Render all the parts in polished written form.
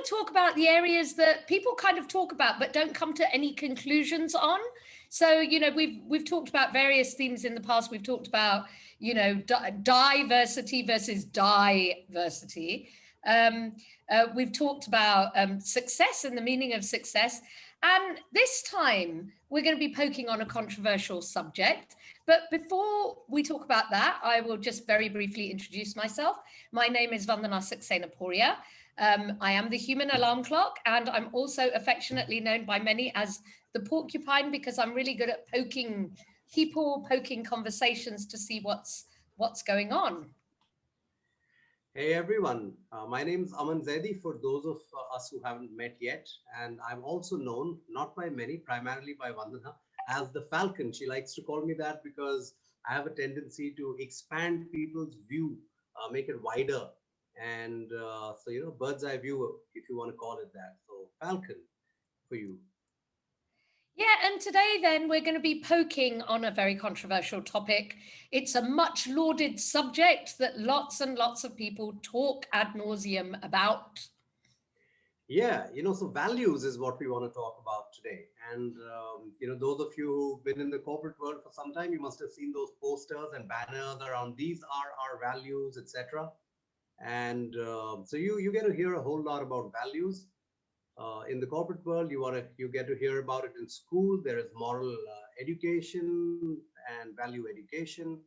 to talk about the areas that people kind of talk about but don't come to any conclusions on. So, you know, we've talked about various themes in the past. We've talked about, you know, diversity versus diversity. We've talked about success and the meaning of success. And this time we're going to be poking on a controversial subject. But before we talk about that, I will just very briefly introduce myself. My name is Vandana Poria. I am the human alarm clock, and I'm also affectionately known by many as the porcupine, because I'm really good at poking people, poking conversations to see what's going on. Hey everyone, my name is Aman Zald for those of us who haven't met yet, and I'm also known, not by many, primarily by Vandana, as the Falcon. She likes to call me that because I have a tendency to expand people's view, make it wider, and so, you know, bird's eye view, if you want to call it that. So Falcon for you. Yeah, and today then we're going to be poking on a very controversial topic. It's a much lauded subject that lots and lots of people talk ad nauseum about. Yeah, you know, so values is what we want to talk about today. And, you know, those of you who've been in the corporate world for some time, you must have seen those posters and banners around these are our values, etc. And so you get to hear a whole lot about values. In the corporate world, you get to hear about it in school. There is moral education and value education,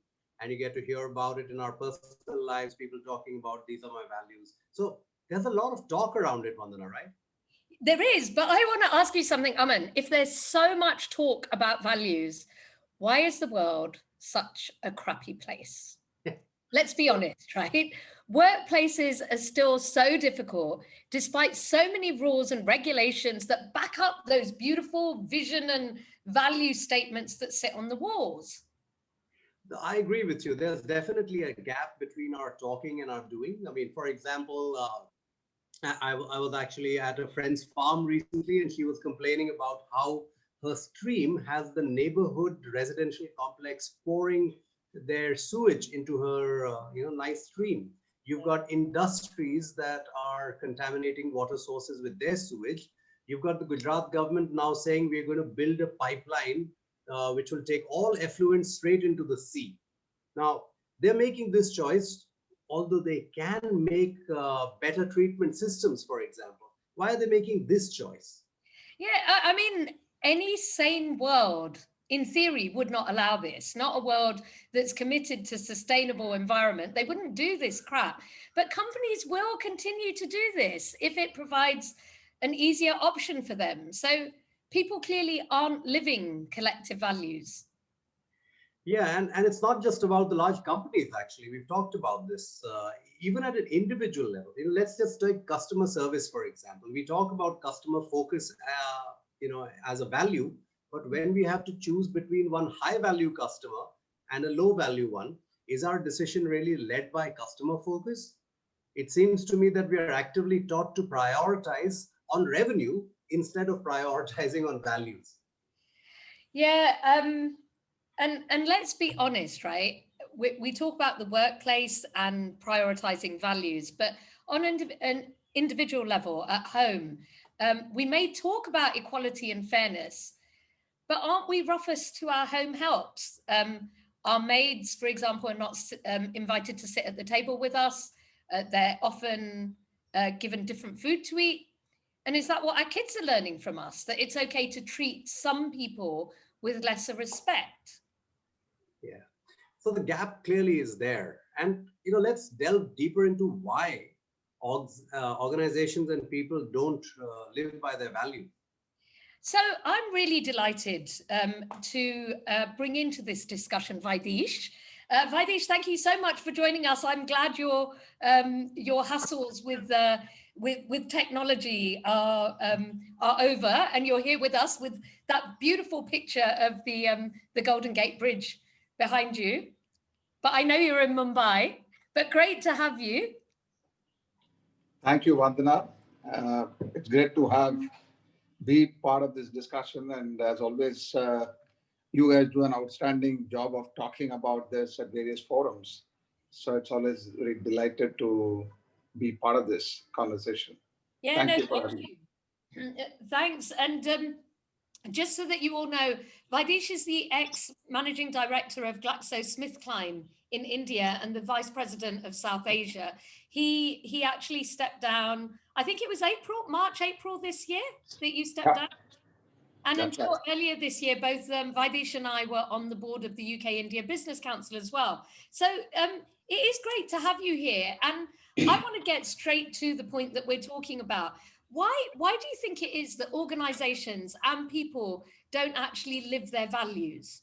and you get to hear about it in our personal lives. People talking about these are my values. So there's a lot of talk around it, Vandana, right? There is, but I want to ask you something, Aman. If there's so much talk about values, why is the world such a crappy place? Let's be honest, right? Workplaces are still so difficult, despite so many rules and regulations that back up those beautiful vision and value statements that sit on the walls. I agree with you. There's definitely a gap between our talking and our doing. I mean, for example, I was actually at a friend's farm recently, and she was complaining about how her stream has the neighborhood residential complex pouring their sewage into her, nice stream. You've got industries that are contaminating water sources with their sewage. You've got the Gujarat government now saying we're going to build a pipeline which will take all effluent straight into the sea. Now, they're making this choice, although they can make better treatment systems, for example. Why are they making this choice? Yeah, I mean, any sane world, in theory, would not allow this. Not a world that's committed to sustainable environment. They wouldn't do this crap. But companies will continue to do this if it provides an easier option for them. So people clearly aren't living collective values. Yeah, and it's not just about the large companies, actually. We've talked about this, even at an individual level. You know, let's just take customer service, for example. We talk about customer focus, as a value, but when we have to choose between one high value customer and a low value one, is our decision really led by customer focus? It seems to me that we are actively taught to prioritize on revenue instead of prioritizing on values. Yeah, and let's be honest, right? We talk about the workplace and prioritizing values, but on an individual level at home, we may talk about equality and fairness, but aren't we roughest to our home helps? Our maids, for example, are not invited to sit at the table with us. They're often given different food to eat. And is that what our kids are learning from us? That it's okay to treat some people with lesser respect? Yeah. So the gap clearly is there. And, you know, let's delve deeper into why organizations and people don't live by their values. So I'm really delighted to bring into this discussion Valdheesh. Valdheesh, thank you so much for joining us. I'm glad your hassles with technology are over, and you're here with us with that beautiful picture of the Golden Gate Bridge behind you. But I know you're in Mumbai, but great to have you. Thank you, Vandana. It's great to be part of this discussion. And as always, you guys do an outstanding job of talking about this at various forums. So it's always very delighted to be part of this conversation. Yeah, Thank no, you for thank having me. you. Thanks. And just so that you all know, Valdheesh is the ex-managing director of GlaxoSmithKline in India and the vice president of South Asia. He actually stepped down, I think it was March, April this year that you stepped Yeah, down. And that's right. until earlier this year, both Valdheesh and I were on the board of the UK-India Business Council as well. So it is great to have you here. And I want to get straight to the point that we're talking about. Why do you think it is that organizations and people don't actually live their values?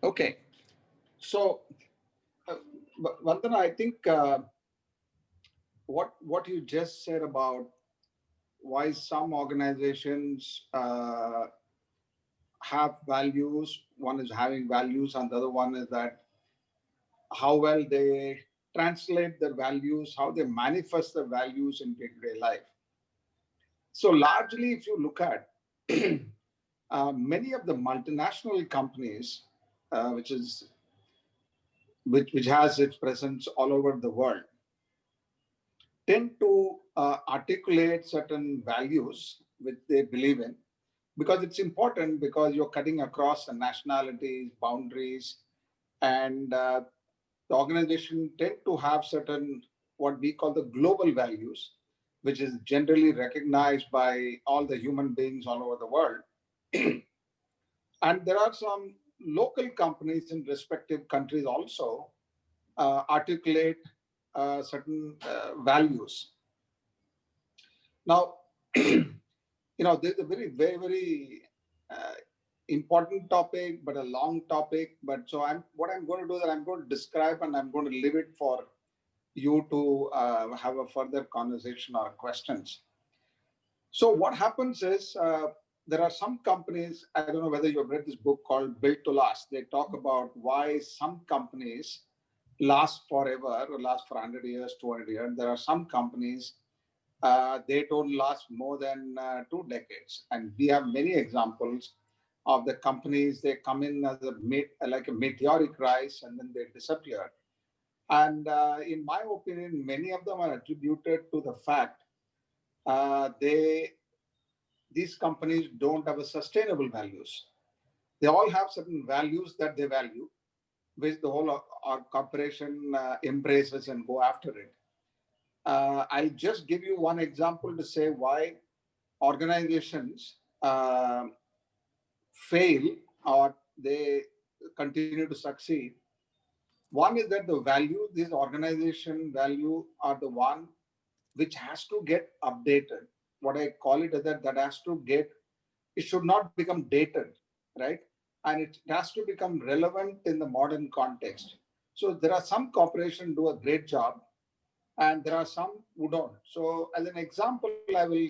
Okay. So, uh, Vandana, I think what you just said about why some organizations have values, one is having values, and the other one is that how well they translate their values, how they manifest their values in day-to-day life. So largely, if you look at many of the multinational companies, which is which has its presence all over the world, tend to articulate certain values which they believe in, because it's important, because you're cutting across the nationalities, boundaries, and the organization tend to have certain what we call the global values, which is generally recognized by all the human beings all over the world. And there are some local companies in respective countries also articulate certain values. Now, there's a very uh, important topic, but a long topic. But so what I'm going to do is that I'm going to describe and I'm going to leave it for you to have a further conversation or questions. So what happens is there are some companies, I don't know whether you've read this book called Built to Last. They talk about why some companies last forever or last for 100 years, 200 years. There are some companies, they don't last more than 2 decades. And we have many examples of the companies, they come in as like a meteoric rise and then they disappear. And in my opinion, many of them are attributed to the fact they these companies don't have a sustainable values. They all have certain values that they value, which the whole our corporation embraces and go after it. I'll just give you one example to say why organizations fail or they continue to succeed. One is that the value, these organization value are the one which has to get updated. What I call it is that has to get, it should not become dated, right? And it has to become relevant in the modern context. So there are some corporations do a great job and there are some who don't. So as an example, I will,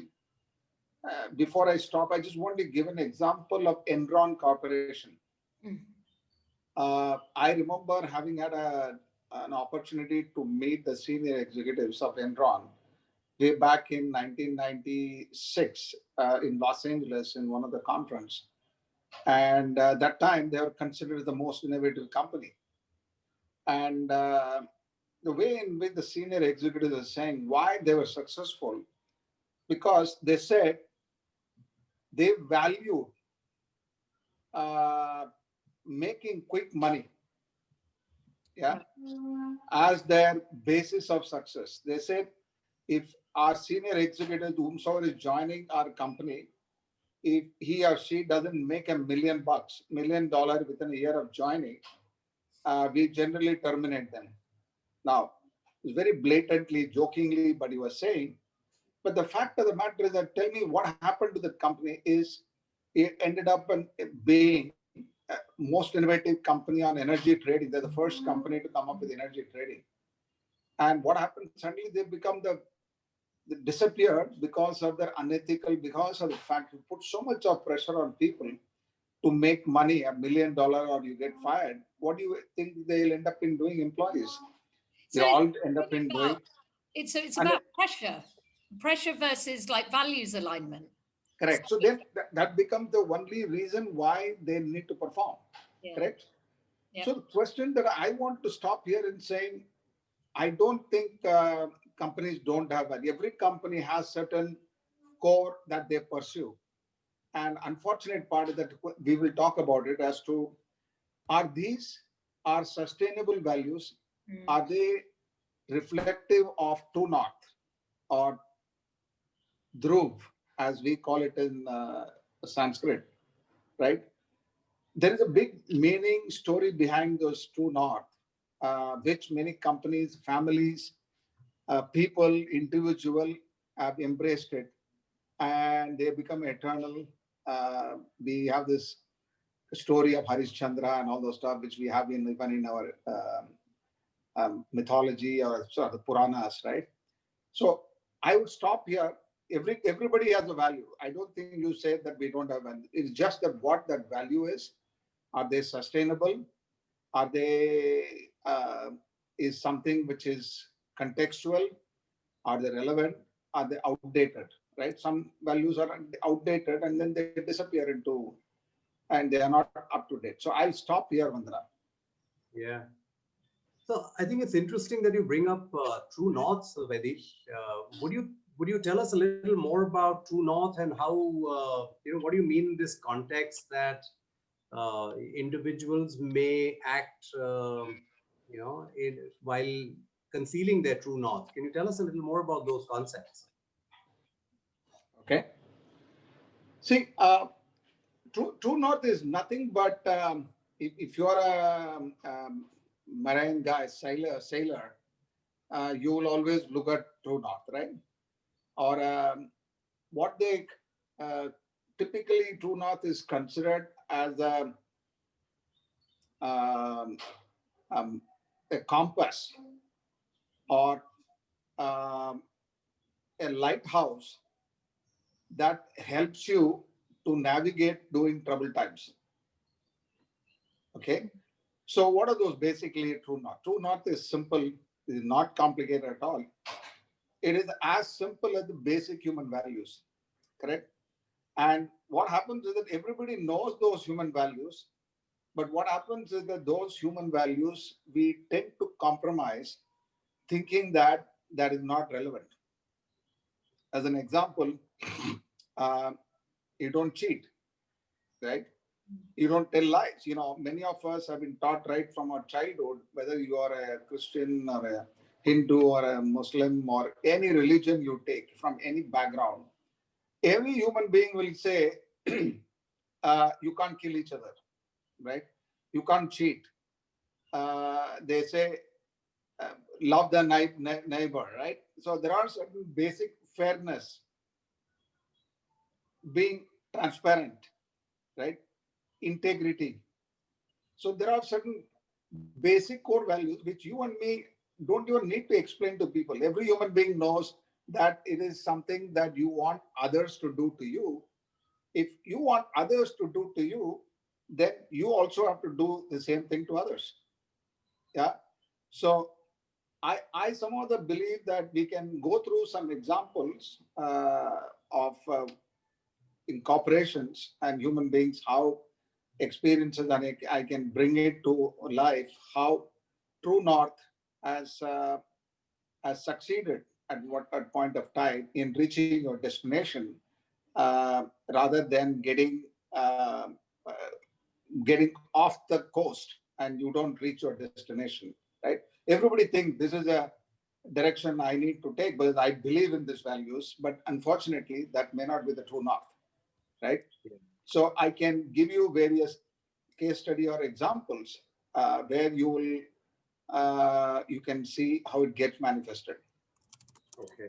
before I stop, I just want to give an example of Enron Corporation. I remember having had an opportunity to meet the senior executives of Enron way back in 1996 in Los Angeles in one of the conference. And that time they were considered the most innovative company. And the way in which the senior executives are saying why they were successful, because they said they value uh, making quick money, yeah, as their basis of success. They said if our senior executive, whomsoever is joining our company, if he or she doesn't make $1 million within a year of joining, we generally terminate them. Now, it's very blatantly, jokingly, but he was saying, but the fact of the matter is that tell me what happened to the company is it ended up being most innovative company on energy trading. They're the first company to come up with energy trading. And what happened? Suddenly they become they disappeared because of their unethical, because of the fact you put so much of pressure on people to make money, $1 million or you get fired. What do you think they'll end up in doing, employees? They So all end up in doing. It's And about pressure versus like values alignment. correct. So then that becomes the only reason why they need to perform. Yeah. Correct. Yeah. So the question that I want to stop here in saying, I don't think companies don't have value. Every company has certain core that they pursue. And unfortunate part is that we will talk about it as to, are these are sustainable values? Are they reflective of true north or dhruv, as we call it in Sanskrit, right? There is a big meaning story behind those true north, which many companies, families, people, individual have embraced it, and they become eternal. We have this story of Harishchandra and all those stuff, which we have even in our mythology or sort of the Puranas, right? So I would stop here. Everybody has a value. I don't think you said that we don't have value. It's just that what that value is. Are they sustainable? Are they is something which is contextual? Are they relevant? Are they outdated? Right? Some values are outdated and then they disappear into, and they are not up to date. So I'll stop here, Vandana. Yeah. So I think it's interesting that you bring up True North, Vaidesh. Would you tell us a little more about True North and how what do you mean in this context that individuals may act while concealing their true north? Can you tell us a little more about those concepts? Okay. See, true north is nothing but if you're a marine guy, sailor, you will always look at true north, right? Or what they typically true north is considered as um, a compass or um, a lighthouse that helps you to navigate during troubled times. Okay. So what are those basically true north? True north is simple, is not complicated at all. It is as simple as the basic human values, correct? And what happens is that everybody knows those human values, but what happens is that those human values, we tend to compromise thinking that that is not relevant. As an example, uh, you don't cheat, right? You don't tell lies. You know, many of us have been taught right from our childhood, whether you are a Christian or a Hindu or a Muslim or any religion you take from any background, every human being will say, you can't kill each other, right? You can't cheat. They say, love the neighbor, right? So there are certain basic fairness, being transparent, right? Integrity. So there are certain basic core values which you and me don't even need to explain to people. Every human being knows that it is something that you want others to do to you. If you want others to do to you, then you also have to do the same thing to others. Yeah. So I somehow believe that we can go through some examples of in corporations and human beings, how experiences, and I can bring it to life, how True North has succeeded at what point of time in reaching your destination, rather than getting off the coast and you don't reach your destination, right? Everybody thinks this is a direction I need to take because I believe in these values, but unfortunately, that may not be the true north, right? Yeah. So I can give you various case study or examples where you can see how it gets manifested. Okay.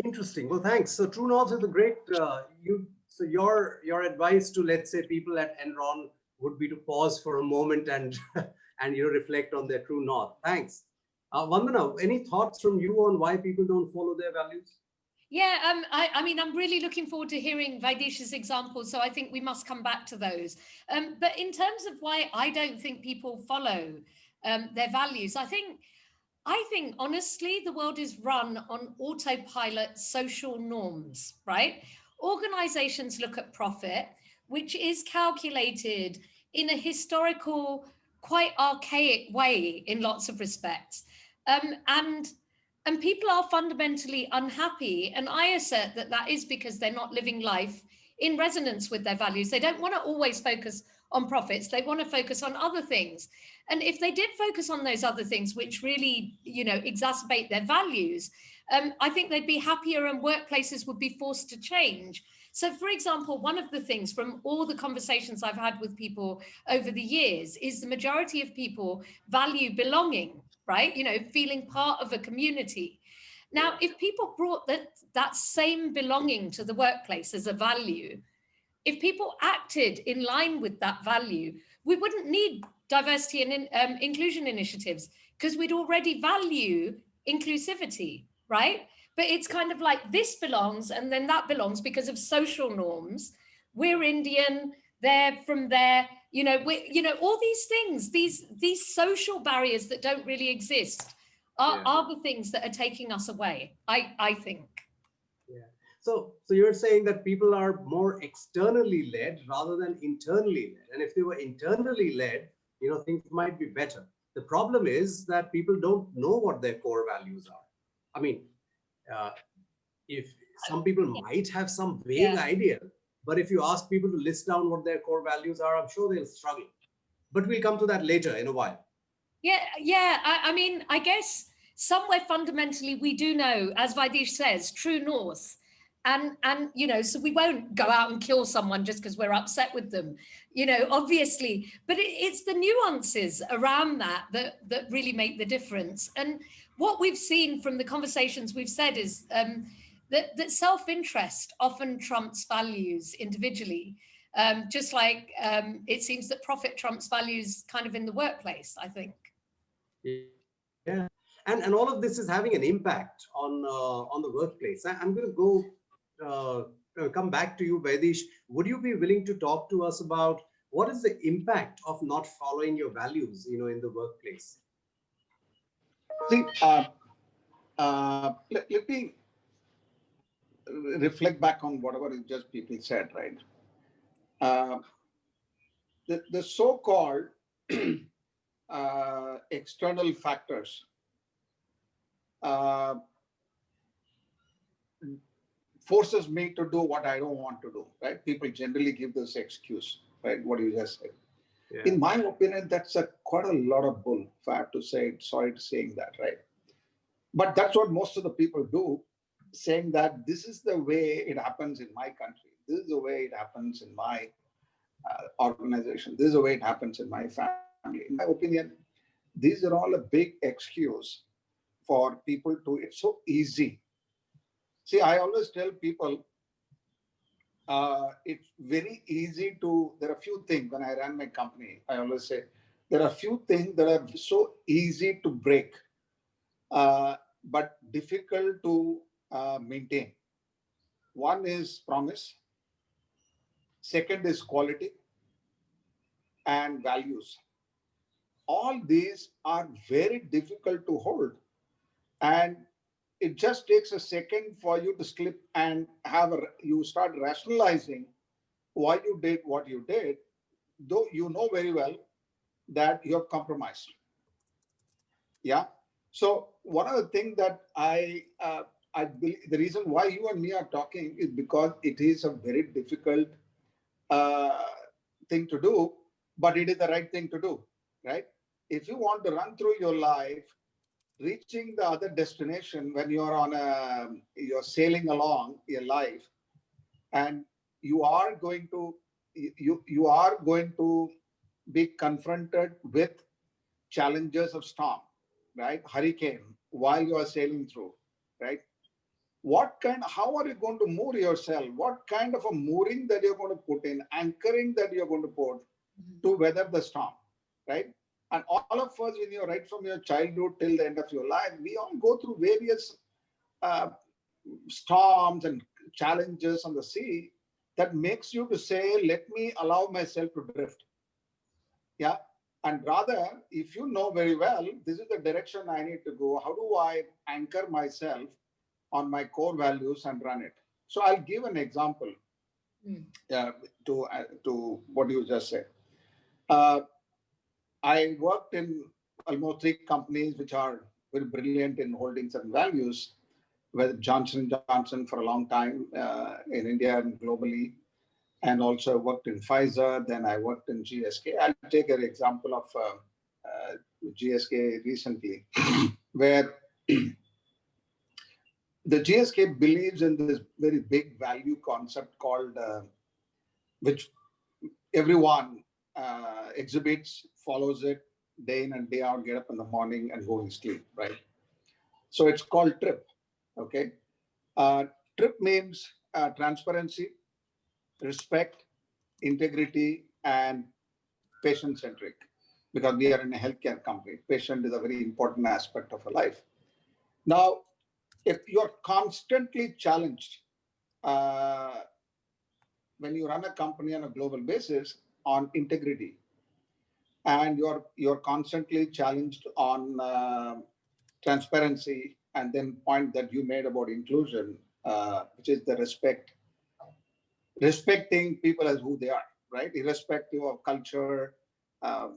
Interesting. Well, thanks. So True North is a great. So your advice to, let's say, people at Enron would be to pause for a moment and and reflect on their true north. Thanks. Vandana, any thoughts from you on why people don't follow their values? Yeah, I mean, I'm really looking forward to hearing Vaidesh's examples, so I think we must come back to those. But in terms of why I don't think people follow their values, I think honestly, the world is run on autopilot social norms, right? Organizations look at profit, which is calculated in a historical, quite archaic way in lots of respects. And people are fundamentally unhappy. And I assert that that is because they're not living life in resonance with their values. They don't want to always focus on profits. They want to focus on other things. And if they did focus on those other things, which really, exacerbate their values, I think they'd be happier and workplaces would be forced to change. So, for example, one of the things from all the conversations I've had with people over the years is the majority of people value belonging, right? Feeling part of a community. Now, if people brought that same belonging to the workplace as a value, if people acted in line with that value, we wouldn't need diversity and inclusion initiatives because we'd already value inclusivity, right? But it's kind of like this belongs and then that belongs because of social norms. We're Indian, they're from there, all these things, these social barriers that don't really exist are the things that are taking us away, I think. Yeah. So you're saying that people are more externally led rather than internally led. And if they were internally led, things might be better. The problem is that people don't know what their core values are. I mean, if some people might have some vague idea, but if you ask people to list down what their core values are, I'm sure they'll struggle. But we'll come to that later in a while. Yeah. I mean, I guess somewhere fundamentally we do know, as Valdheesh says, true north. And so we won't go out and kill someone just because we're upset with them, obviously. But it's the nuances around that really make the difference. And what we've seen from the conversations we've said is that self-interest often trumps values individually. Just like it seems that profit trumps values kind of in the workplace, I think. Yeah, and all of this is having an impact on the workplace. I'm going to come back to you, Valdheesh. Would you be willing to talk to us about what is the impact of not following your values, in the workplace? See, let me reflect back on whatever just people said, right? The so-called external factors forces me to do what I don't want to do, right? People generally give this excuse, right? What you just said. Yeah. In my opinion, that's quite a lot of bull, if I have to say it. Sorry to saying that, right? But that's what most of the people do, saying that this is the way it happens in my country. This is the way it happens in my organization. This is the way it happens in my family. In my opinion, these are all a big excuse for people to, it's so easy. See, I always tell people, it's very easy to, there are a few things when I ran my company, I always say, there are a few things that are so easy to break, but difficult to maintain. One is promise. Second is quality and values. All these are very difficult to hold. And it just takes a second for you to slip and you start rationalizing why you did what you did, though you know very well that you have compromised. Yeah. So one of the things that I believe, the reason why you and me are talking is because it is a very difficult thing to do, but it is the right thing to do, right? If you want to run through your life, reaching the other destination when you're you're sailing along your life, and you are going to be confronted with challenges of storm, right? Hurricane while you are sailing through, right? How are you going to moor yourself? What kind of a mooring that you're going to put in, anchoring that you're going to put to weather the storm, right? And all of us, when you're right from your childhood till the end of your life, we all go through various storms and challenges on the sea that makes you to say, let me allow myself to drift. Yeah. And rather, if you know very well, this is the direction I need to go, how do I anchor myself on my core values and run it? So I'll give an example to what you just said. I worked in almost 3 companies which are very brilliant in holding certain values, with Johnson & Johnson for a long time in India and globally, and also worked in Pfizer. Then I worked in GSK. I'll take an example of GSK recently, where the GSK believes in this very big value concept called, which everyone exhibits, follows it day in and day out, get up in the morning and go to sleep, right? So it's called TRIP, okay? TRIP means transparency, respect, integrity, and patient-centric, because we are in a healthcare company. Patient is a very important aspect of a life. Now, if you're constantly challenged when you run a company on a global basis on integrity, and you're constantly challenged on transparency, and then point that you made about inclusion, which is the respecting people as who they are, right? Irrespective of culture,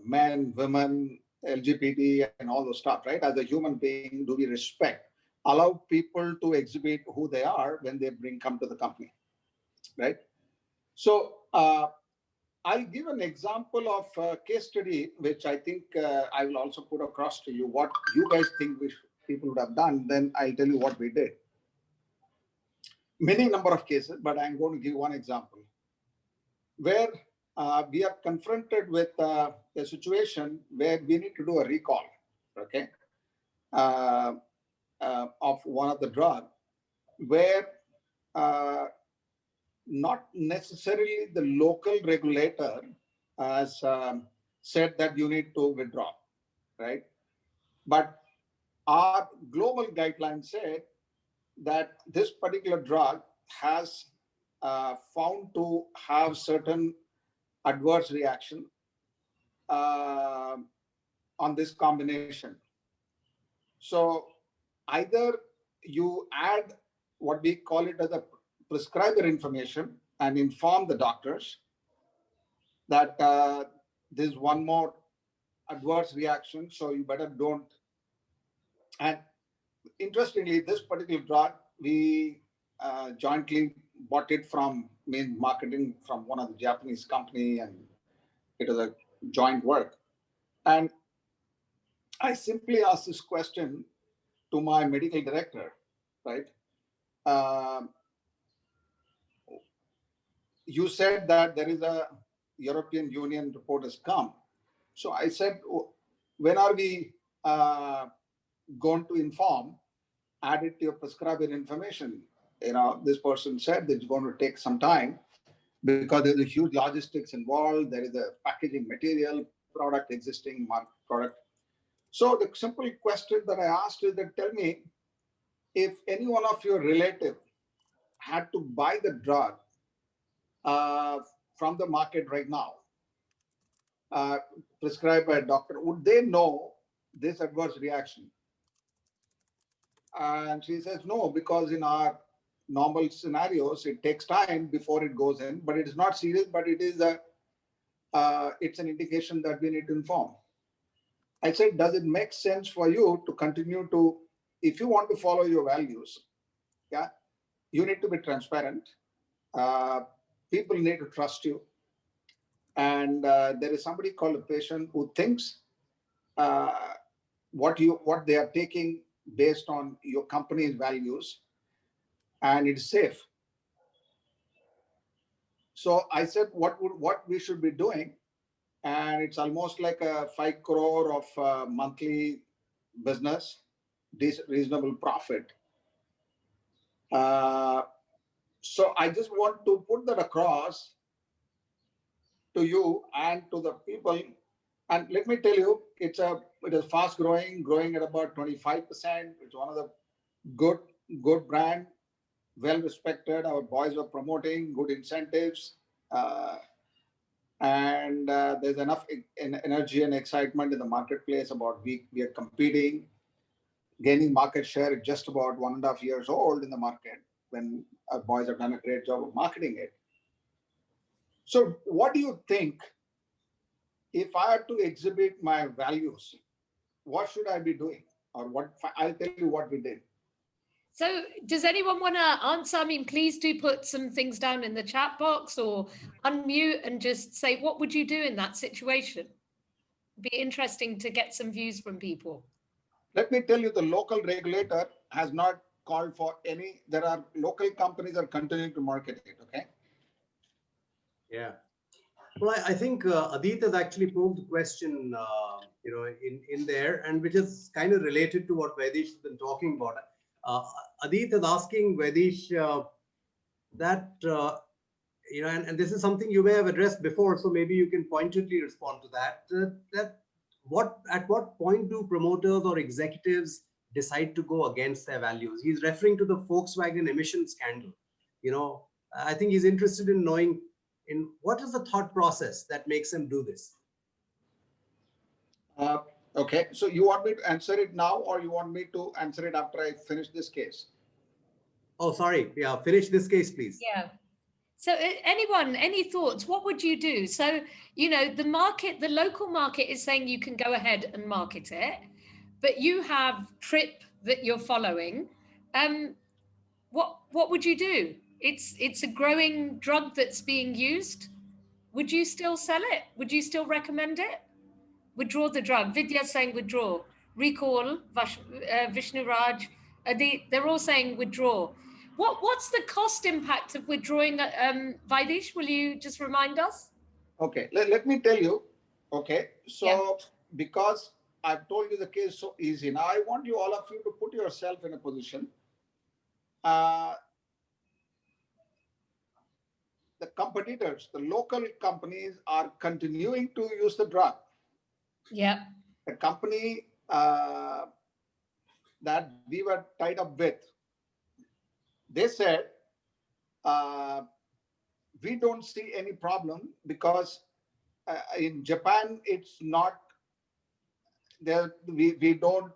men, women, LGBT, and all those stuff, right? As a human being, do we respect, allow people to exhibit who they are when they come to the company, right? So I'll give an example of a case study, which I think I will also put across to you what you guys think people would have done. Then I'll tell you what we did. Many number of cases, but I'm going to give one example where we are confronted with a situation where we need to do a recall, okay, of one of the drug, where not necessarily the local regulator has said that you need to withdraw, right? But our global guidelines said that this particular drug has found to have certain adverse reaction on this combination. So either you add what we call it as a prescriber information and inform the doctors that there's one more adverse reaction, so you better don't. And interestingly, this particular drug, we jointly bought it from main marketing from one of the Japanese company, and it was a joint work. And I simply asked this question to my medical director, right? You said that there is a European Union report has come. So I said, when are we going to inform, add it to your prescriber information? You know, this person said that it's going to take some time because there's a huge logistics involved. There is a packaging material, product, existing product. So the simple question that I asked is that, tell me, if any one of your relative had to buy the drug from the market right now, prescribed by a doctor, would they know this adverse reaction? And she says, no, because in our normal scenarios, it takes time before it goes in, but it is not serious, but it is it's an indication that we need to inform. I said, does it make sense for you to continue to, if you want to follow your values, yeah, you need to be transparent. People need to trust you. And there is somebody called a patient who thinks what they are taking based on your company's values, and it's safe. So I said, what we should be doing, and it's almost like a 5 crore of monthly business, this reasonable profit. So I just want to put that across to you and to the people. And let me tell you, it is fast growing at about 25%. It's one of the good brand, well respected. Our boys are promoting good incentives, and there's enough energy and excitement in the marketplace about we are competing, gaining market share at just about 1.5 years old in the market, when our boys have done a great job of marketing it. So what do you think, if I had to exhibit my values, what should I be doing? or what. I'll tell you what we did. So does anyone want to answer? I mean, please do put some things down in the chat box or unmute and just say, what would you do in that situation? It'd be interesting to get some views from people. Let me tell you, the local regulator has not called for any. There are local companies are continuing to market it. Okay. Yeah. Well, I think Adit has actually posed the question, in there, and which is kind of related to what Vaidish has been talking about. Adit is asking Vaidish that, and this is something you may have addressed before, so maybe you can pointedly respond to that. At what point do promoters or executives decide to go against their values? He's referring to the Volkswagen emission scandal. I think he's interested in knowing in what is the thought process that makes him do this. Okay, so you want me to answer it now, or you want me to answer it after I finish this case? Oh, sorry. Yeah, finish this case, please. Yeah. So anyone, any thoughts? What would you do? So, the local market is saying you can go ahead and market it, but you have TRIP that you're following. What would you do? It's a growing drug that's being used. Would you still sell it? Would you still recommend it? Withdraw the drug. Vidya's saying withdraw. Recall, Vishnu Raj, they're all saying withdraw. What's the cost impact of withdrawing? Vaidish, will you just remind us? Okay, let me tell you. Okay, so because I've told you the case so easy, now I want you, all of you, to put yourself in a position. The competitors, the local companies, are continuing to use the drug. Yeah. The company that we were tied up with, they said, we don't see any problem because in Japan, it's not there. We don't,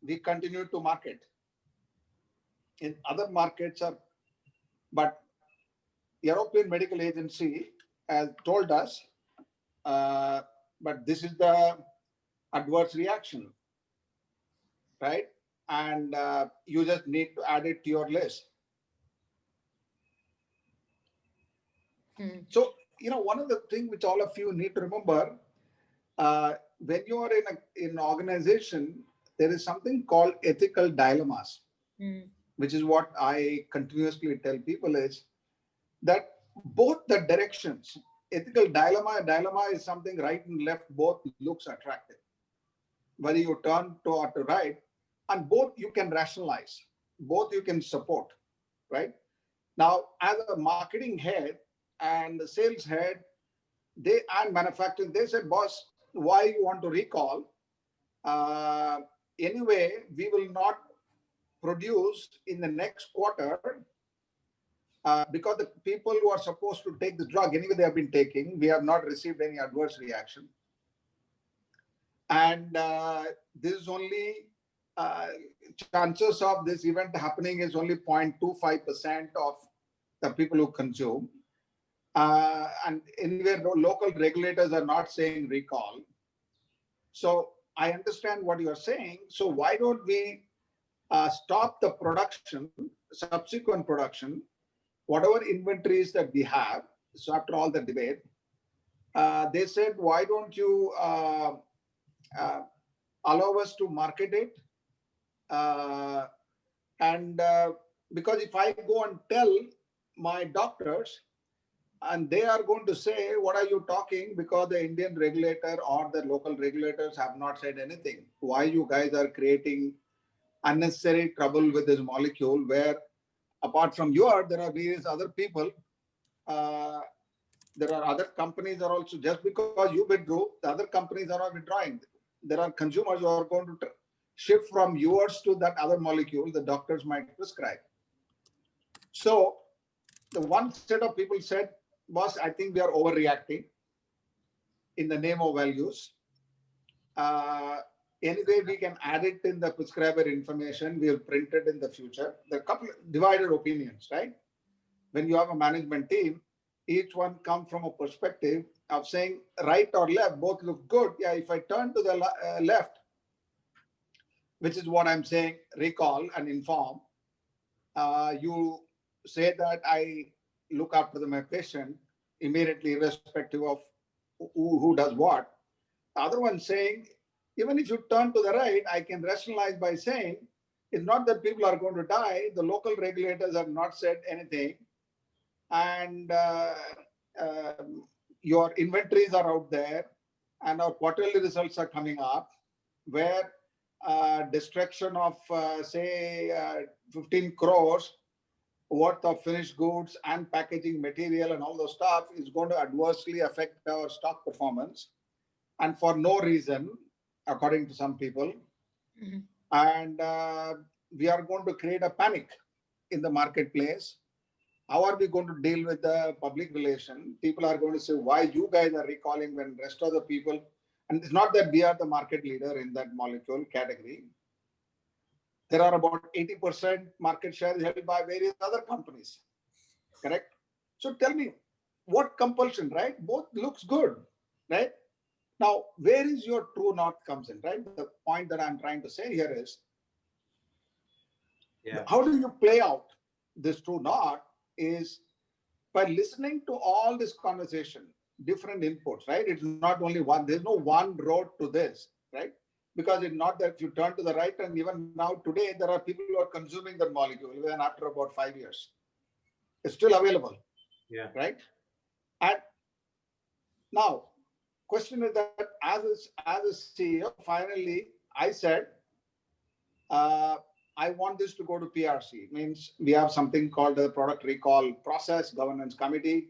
we continue to market. In other markets, but European Medical Agency has told us, but this is the adverse reaction, right? And you just need to add it to your list. So, one of the things which all of you need to remember, when you are in an organization, there is something called ethical dilemmas, which is what I continuously tell people is that both the directions, ethical dilemma is something right and left, both looks attractive. Whether you turn to or to right, and both you can rationalize, both you can support, right? Now, as a marketing head and the sales head, and manufacturing, they said, boss, why you want to recall? Anyway, we will not produce in the next quarter because the people who are supposed to take the drug, anyway, they have been taking, we have not received any adverse reaction. And this is only, chances of this event happening is only 0.25% of the people who consume. And anywhere local regulators are not saying recall. So I understand what you're saying. So why don't we stop the production, subsequent production, whatever inventories that we have? So after all the debate, they said, why don't you allow us to market it? Because if I go and tell my doctors, and they are going to say, what are you talking? Because the Indian regulator or the local regulators have not said anything. Why you guys are creating unnecessary trouble with this molecule, where apart from you, there are various other people. There are other companies are also, just because you withdrew, the other companies are not withdrawing. There are consumers who are going to shift from yours to that other molecule the doctors might prescribe. So the one set of people said, boss, I think we are overreacting in the name of values. Anyway, we can add it in the prescriber information. We'll print it in the future. There are a couple of divided opinions, right? When you have a management team, each one comes from a perspective of saying right or left, both look good. Yeah, if I turn to the left, which is what I'm saying, recall and inform. You say that I look after my patient immediately, irrespective of who does what. The other one saying, even if you turn to the right, I can rationalize by saying, it's not that people are going to die. The local regulators have not said anything. And your inventories are out there, and our quarterly results are coming up, where destruction of, say, 15 crores worth of finished goods and packaging material and all those stuff is going to adversely affect our stock performance, and for no reason, according to some people. Mm-hmm. And we are going to create a panic in the marketplace. How are we going to deal with the public relation? People are going to say, why you guys are recalling when rest of the people, and it's not that we are the market leader in that molecule category. There are about 80% market share held by various other companies, correct? So tell me, what compulsion, right? Both looks good, right? Now, where is your true north comes in, right? The point that I'm trying to say here is, how do you play out this true north is by listening to all this conversation, different inputs, right? It's not only one, there's no one road to this, right? Because it's not that you turn to the right, and even now today, there are people who are consuming the molecule even after about 5 years. It's still available, right? And now, question is that as a CEO, finally, I said, I want this to go to PRC. It means we have something called the Product Recall Process Governance Committee.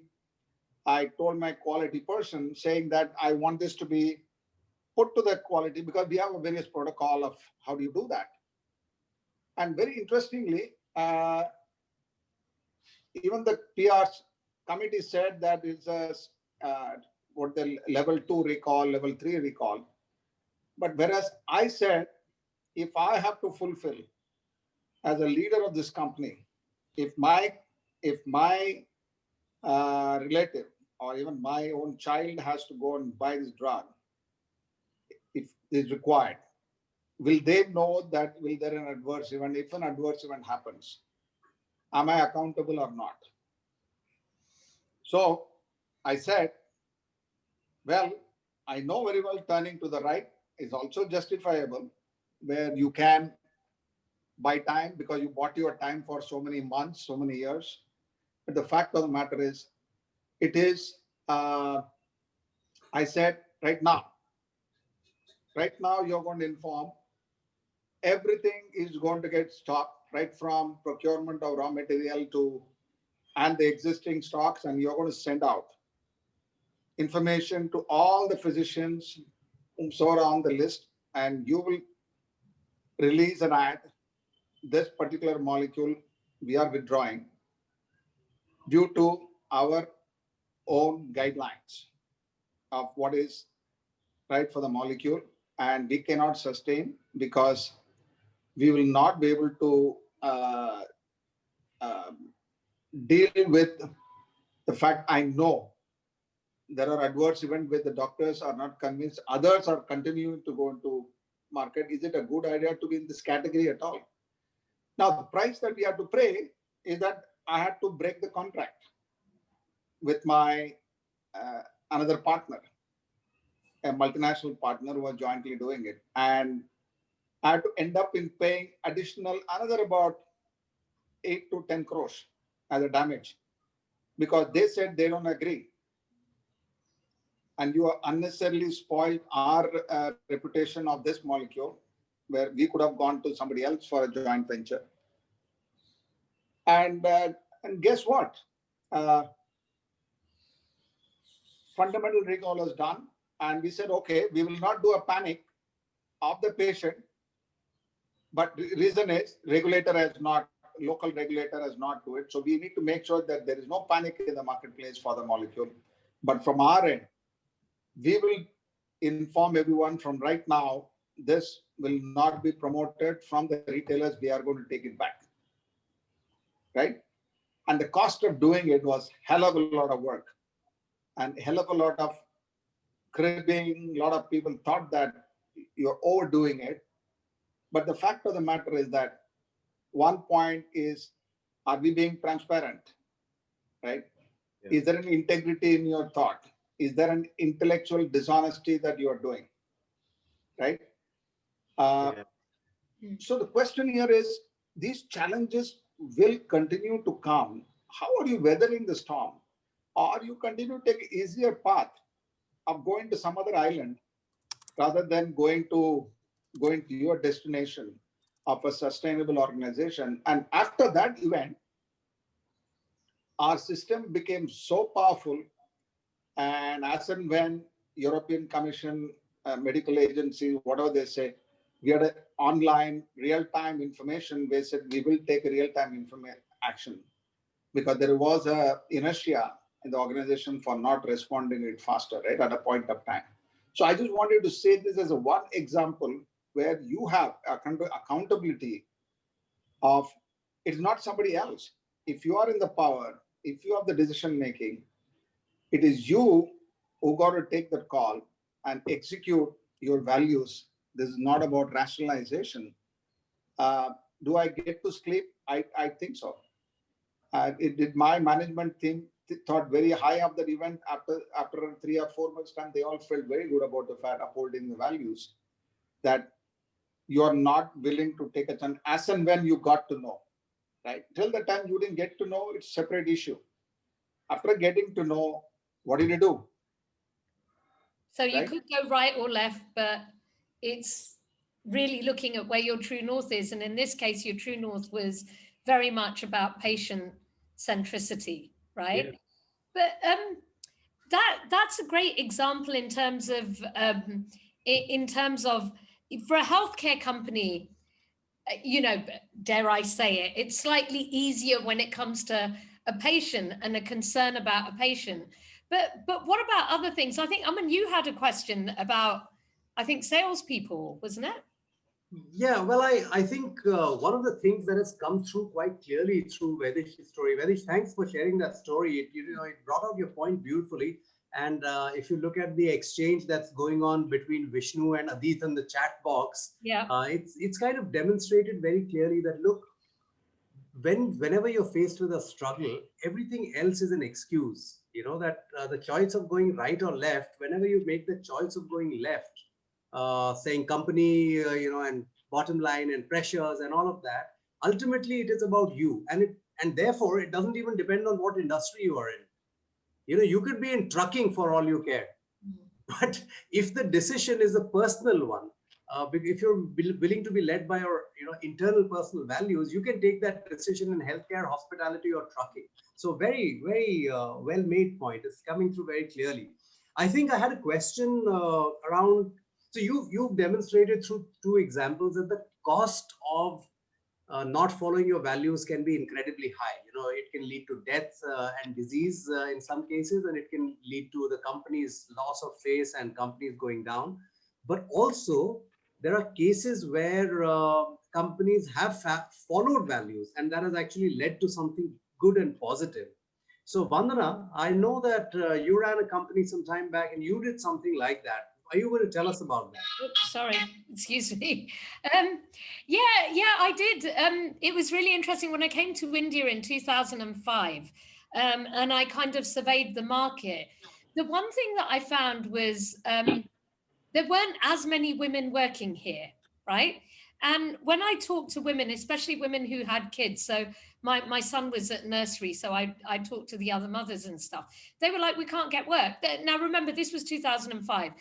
I told my quality person saying that I want this to be put to the quality, because we have a various protocol of how do you do that. And very interestingly, even the PR committee said that it's a what the level 2 recall, level 3 recall. But whereas I said, if I have to fulfill as a leader of this company, if my relative or even my own child has to go and buy this drug, if it's required, will they know that will there an adverse event? If an adverse event happens, am I accountable or not? So I said, well, I know very well turning to the right is also justifiable, where you can buy time because you bought your time for so many months, so many years. But the fact of the matter is, it is, I said, right now, you're going to inform everything is going to get stopped, right from procurement of raw material to and the existing stocks, and you're going to send out information to all the physicians who are on the list, and you will release an ad. This particular molecule we are withdrawing due to our own guidelines of what is right for the molecule, and we cannot sustain because we will not be able to deal with the fact. I know there are adverse events where the doctors are not convinced, others are continuing to go into market. Is it a good idea to be in this category at all? Now, the price that we have to pay is that I had to break the contract with my another partner, a multinational partner who was jointly doing it. And I had to end up in paying additional another about 8 to 10 crores as a damage, because they said they don't agree. And you are unnecessarily spoiled our reputation of this molecule, where we could have gone to somebody else for a joint venture. And guess what? Fundamental recall was done. And we said, okay, we will not do a panic of the patient. But the reason is local regulator has not do it. So we need to make sure that there is no panic in the marketplace for the molecule. But from our end, we will inform everyone from right now, this will not be promoted from the retailers. We are going to take it back, right? And the cost of doing it was hell of a lot of work and hell of a lot of cribbing. A lot of people thought that you're overdoing it. But the fact of the matter is that one point is, are we being transparent, right? Yeah. Is there an integrity in your thought? Is there an intellectual dishonesty that you are doing, right? Yeah. So the question here is, these challenges will continue to come. How are you weathering the storm? Or you continue to take an easier path of going to some other island rather than going to your destination of a sustainable organization. And after that event, our system became so powerful, and as and when European Commission, medical agency, whatever they say, we had an online real-time information. They said we will take a real-time action because there was a inertia in the organization for not responding it faster, right, at a point of time. So I just wanted to say this as a one example where you have accountability of, it's not somebody else. If you are in the power, if you have the decision making, it is you who got to take that call and execute your values. This is not about rationalization. Do I get to sleep? I think so. It did. My management team thought very high of that event. After 3 or 4 months time, they all felt very good about the fact upholding the values, that you are not willing to take a chance as and when you got to know, right? Till the time you didn't get to know, it's a separate issue. After getting to know, what did you do? So you could go right or left, but it's really looking at where your true north is. And in this case, your true north was very much about patient centricity, right? Yeah. But that's a great example in terms of for a healthcare company, you know, dare I say it, it's slightly easier when it comes to a patient and a concern about a patient. But what about other things? I think, Aman, you had a question about, I think, salespeople, wasn't it? Yeah, well, I think one of the things that has come through quite clearly through Valdheesh's story. Valdheesh, thanks for sharing that story. It brought out your point beautifully. And if you look at the exchange that's going on between Vishnu and Adit in the chat box, yeah, it's kind of demonstrated very clearly that, look, whenever you're faced with a struggle, everything else is an excuse. You know, that the choice of going right or left, whenever you make the choice of going left, saying company, and bottom line and pressures and all of that, ultimately it is about you. And therefore it doesn't even depend on what industry you are in. You know, you could be in trucking for all you care. But if the decision is a personal one, if you're willing to be led by your internal personal values, you can take that decision in healthcare, hospitality, or trucking. So very, very well-made point. It's coming through very clearly. I think I had a question around, so you've demonstrated through 2 examples that the cost of not following your values can be incredibly high. You know, it can lead to death and disease in some cases, and it can lead to the company's loss of face and companies going down. But also, there are cases where companies have followed values, and that has actually led to something good and positive. So, Vandana, I know that you ran a company some time back, and you did something like that. Are you going to tell us about that? Oops, sorry, excuse me. Yeah, I did. It was really interesting when I came to India in 2005, and I kind of surveyed the market. The one thing that I found was there weren't as many women working here, right? And when I talked to women, especially women who had kids, so my son was at nursery, so I talked to the other mothers and stuff. They were like, we can't get work. Now, remember, this was 2005,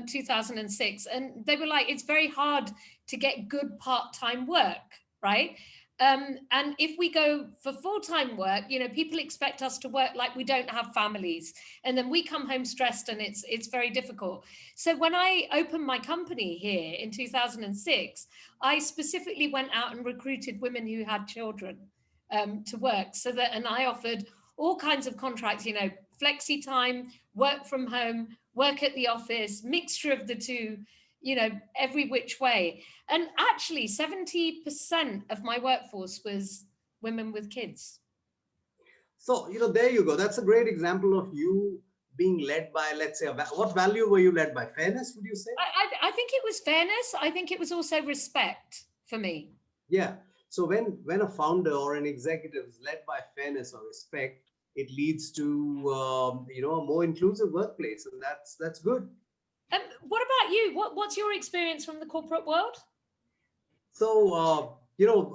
2006. And they were like, it's very hard to get good part-time work, right? And if we go for full-time work, you know, people expect us to work like we don't have families. And then we come home stressed and it's very difficult. So when I opened my company here in 2006, I specifically went out and recruited women who had children to work. And I offered all kinds of contracts, you know, flexi time, work from home, work at the office, mixture of the two, you know, every which way. And actually 70% of my workforce was women with kids. So, you know, there you go. That's a great example of you being led by, let's say, what value were you led by? Fairness, would you say? I think it was fairness. I think it was also respect for me. Yeah. So when a founder or an executive is led by fairness or respect, it leads to a more inclusive workplace, and that's good. What about you? What's your experience from the corporate world? So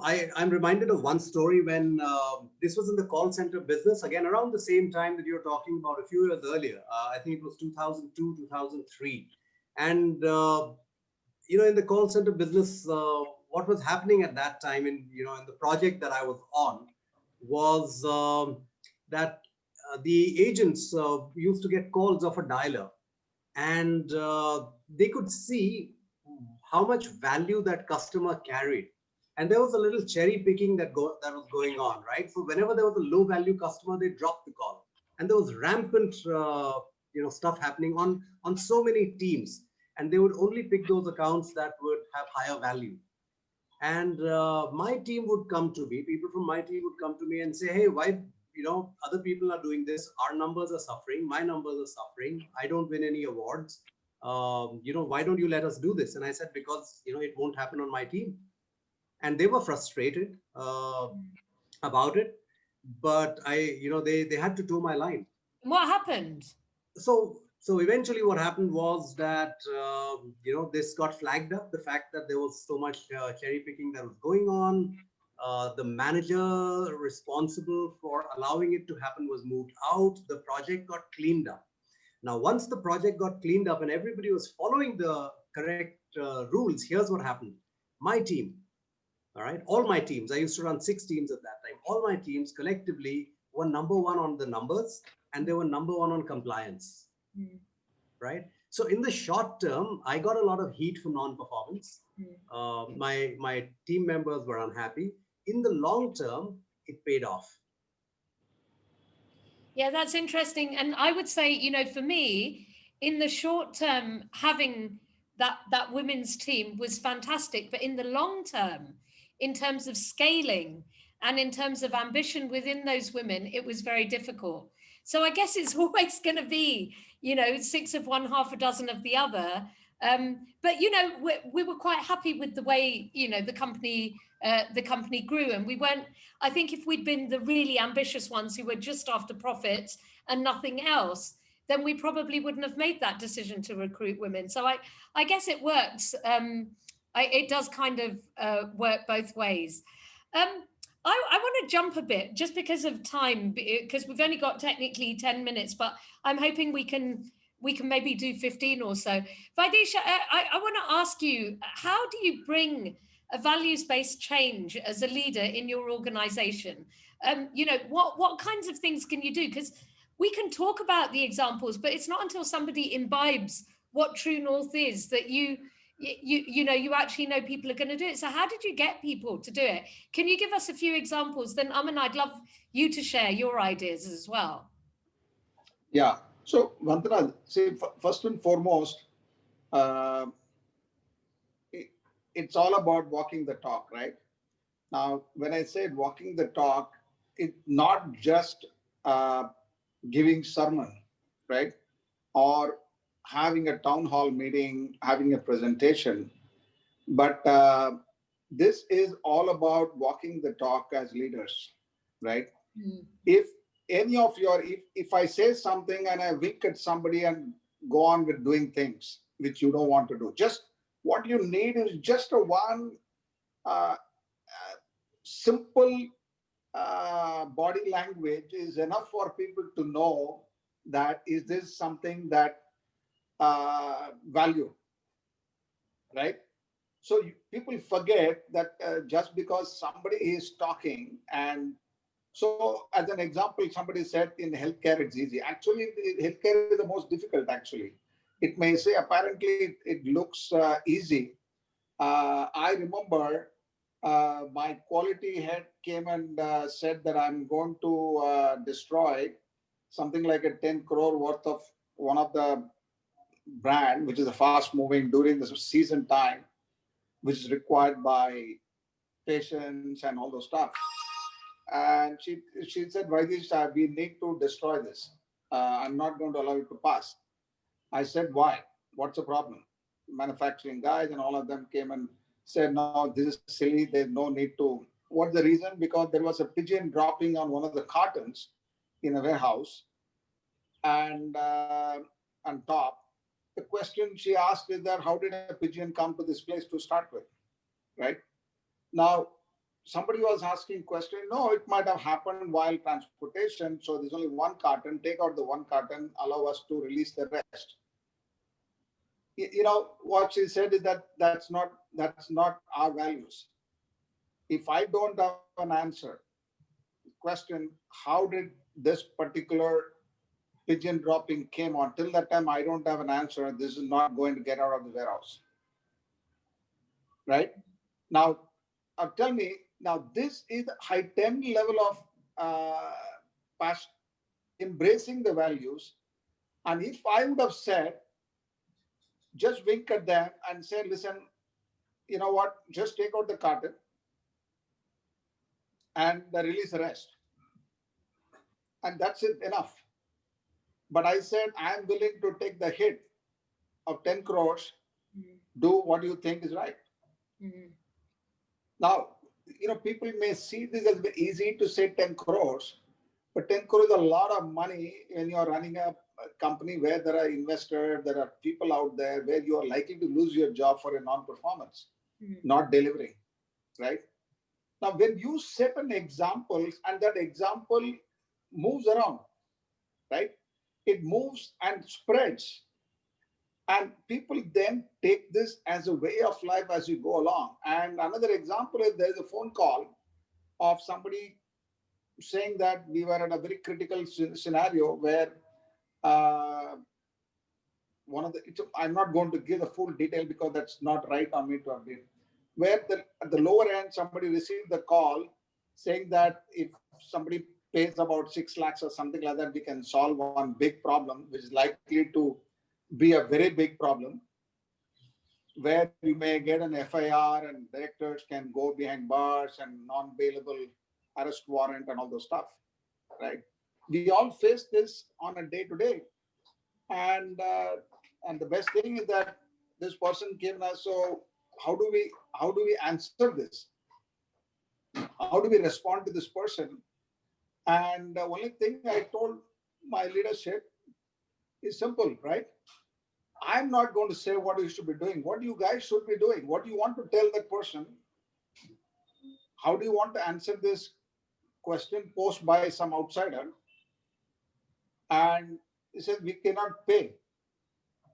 I'm reminded of one story when this was in the call center business, again around the same time that you're talking about a few years earlier. I think it was 2002, 2003, and in the call center business, what was happening at that time in the project that I was on was that the agents used to get calls off a dialer, and they could see how much value that customer carried. And there was a little cherry picking that was going on, right? So whenever there was a low value customer, they dropped the call, and there was rampant stuff happening on so many teams, and they would only pick those accounts that would have higher value. And my team would come to me, people from my team would come to me and say, hey, why, other people are doing this, our numbers are suffering, my numbers are suffering, I don't win any awards. Why don't you let us do this? And I said, because it won't happen on my team. And they were frustrated about it, but they had to toe my line. What happened? So eventually what happened was that this got flagged up, the fact that there was so much cherry picking that was going on. The manager responsible for allowing it to happen was moved out. The project got cleaned up. Now, once the project got cleaned up and everybody was following the correct rules, here's what happened. My team, all right, all my teams, I used to run 6 teams at that time. All my teams collectively were number one on the numbers, and they were number one on compliance, right? So in the short term, I got a lot of heat for non-performance. My team members were unhappy. In the long term, it paid off. Yeah, that's interesting. And I would say, for me, in the short term, having that women's team was fantastic. But in the long term, in terms of scaling and in terms of ambition within those women, it was very difficult. So I guess it's always going to be, 6 of one, half a dozen of the other. But we were quite happy with the way the company grew, and we weren't. I think if we'd been the really ambitious ones who were just after profits and nothing else, then we probably wouldn't have made that decision to recruit women. So I guess it works. It does kind of work both ways. I want to jump a bit just because of time, because we've only got technically 10 minutes, but I'm hoping we can maybe do 15 or so. Valdheesh, I want to ask you, how do you bring a values-based change as a leader in your organization? What kinds of things can you do? Because we can talk about the examples, but it's not until somebody imbibes what true north is that you actually know people are going to do it. So how did you get people to do it? Can you give us a few examples? Then Aman, I'd love you to share your ideas as well. Yeah. So Vandana, see, first and foremost, it's all about walking the talk, right? Now, when I said walking the talk, it's not just giving sermon, right? Or having a town hall meeting, having a presentation. But this is all about walking the talk as leaders, right? If any of if I say something and I wink at somebody and go on with doing things which you don't want to do, just what you need is just a one simple body language is enough for people to know that is this something that value, right? So people forget that just because somebody is talking, and so as an example, somebody said in healthcare it's easy. Actually, healthcare is the most difficult. Actually, it may say apparently it looks easy. I remember my quality head came and said that I'm going to destroy something like a 10 crore worth of one of the brand, which is a fast moving during the season time, which is required by patients and all those stuff. And she said, Valdheesh, we need to destroy this. I'm not going to allow it to pass. I said, why? What's the problem? Manufacturing guys and all of them came and said, no, this is silly. There's no need to. What's the reason? Because there was a pigeon dropping on one of the cartons in a warehouse, and on top, the question she asked is that how did a pigeon come to this place to start with, right? Now, somebody was asking question, no, it might have happened while transportation. So there's only one carton, take out the one carton, allow us to release the rest. You know, what she said is that that's not our values. If I don't have an answer, question, how did this particular pigeon dropping came on, till that time I don't have an answer, this is not going to get out of the warehouse, right? Now, tell me, now this is the heightened level of passion, embracing the values. And if I would have said, just wink at them and say, listen, you know what, just take out the carton and release the rest. And that's it, enough. But I said, I'm willing to take the hit of 10 crores, do what you think is right. Now, you know, people may see this as easy to say 10 crores, but 10 crores is a lot of money when you're running a company where there are investors, there are people out there where you are likely to lose your job for a non-performance, not delivering, right? Now, when you set an example and that example moves around, right? It moves and spreads. And people then take this as a way of life as you go along. And another example is there's a phone call of somebody saying that we were in a very critical scenario where one of the, I'm not going to give the full detail because that's not right on me to update, where at the lower end, somebody received the call saying that if somebody pays about 6 lakhs or something like that, we can solve one big problem, which is likely to be a very big problem, where you may get an FIR and directors can go behind bars and non-bailable arrest warrant and all those stuff, right? We all face this on a day-to-day. And the best thing is that this person came and asked, so how do we answer this? How do we respond to this person? And the only thing I told my leadership is simple, right? I'm not going to say what you should be doing. What you guys should be doing? What do you want to tell that person? How do you want to answer this question posed by some outsider? And he said, we cannot pay.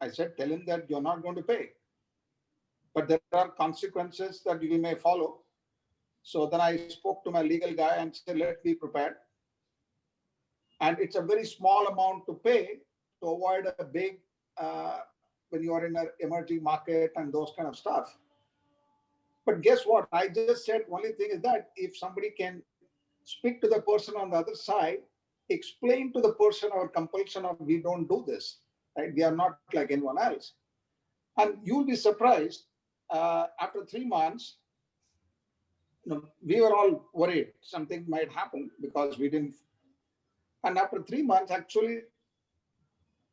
I said, tell him that you're not going to pay. But there are consequences that we may follow. So then I spoke to my legal guy and said, let's be prepared. And it's a very small amount to pay to avoid a big, when you are in an emerging market and those kind of stuff. But guess what? I just said, only thing is that if somebody can speak to the person on the other side, explain to the person our compulsion of we don't do this, right? We are not like anyone else. And you'll be surprised, after 3 months, we were all worried something might happen because we didn't. And after 3 months, actually,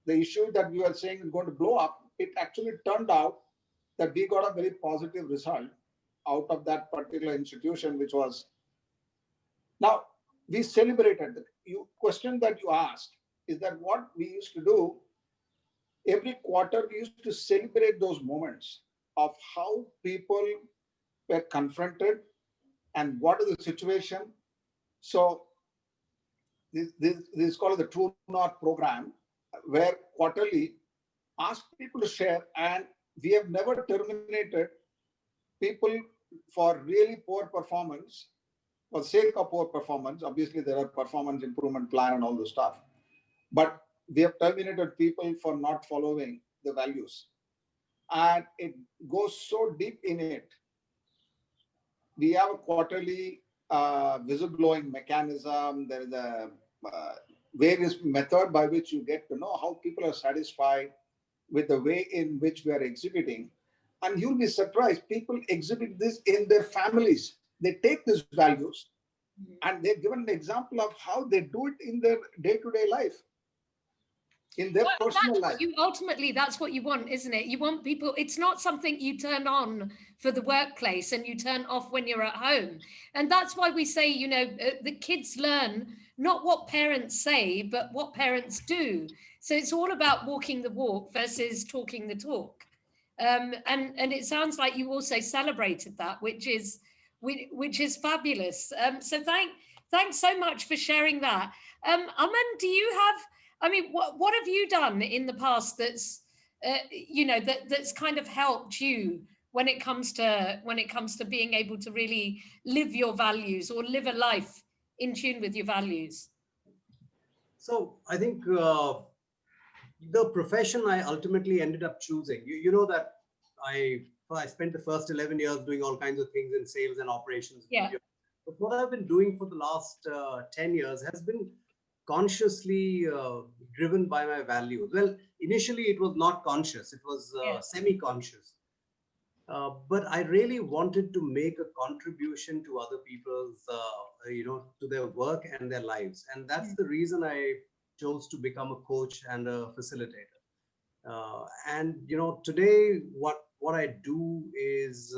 the issue that we were saying is going to blow up, it actually turned out that we got a very positive result out of that particular institution, which was, now we celebrated. The question that you asked is that what we used to do every quarter, we used to celebrate those moments of how people were confronted and what is the situation. So this is called the True North program, where quarterly ask people to share, and we have never terminated people for really poor performance, for the sake of poor performance. Obviously, there are performance improvement plan and all the stuff, but we have terminated people for not following the values. And it goes so deep in it. We have a quarterly whistleblowing mechanism. There is a various method by which you get to know how people are satisfied with the way in which we are exhibiting. And you'll be surprised, people exhibit this in their families. They take these values and they're given an example of how they do it in their day-to-day life. in their Well, personal life. ultimately, that's what you want, isn't it? You want people, it's not something you turn on for the workplace and you turn off when you're at home. And that's why we say, the kids learn not what parents say, but what parents do. So it's all about walking the walk versus talking the talk. And it sounds like you also celebrated that, which is fabulous. So thanks so much for sharing that. Aman, do you have? I mean, what have you done in the past that's that's kind of helped you when it comes to being able to really live your values or live a life in tune with your values? So I think the profession I ultimately ended up choosing, you know that I spent the first 11 years doing all kinds of things in sales and operations. Yeah. But what I've been doing for the last 10 years has been consciously driven by my values. Well, initially it was not conscious, it was semi-conscious. But I really wanted to make a contribution to other people's, to their work and their lives. And that's the reason I chose to become a coach and a facilitator. And today what I do is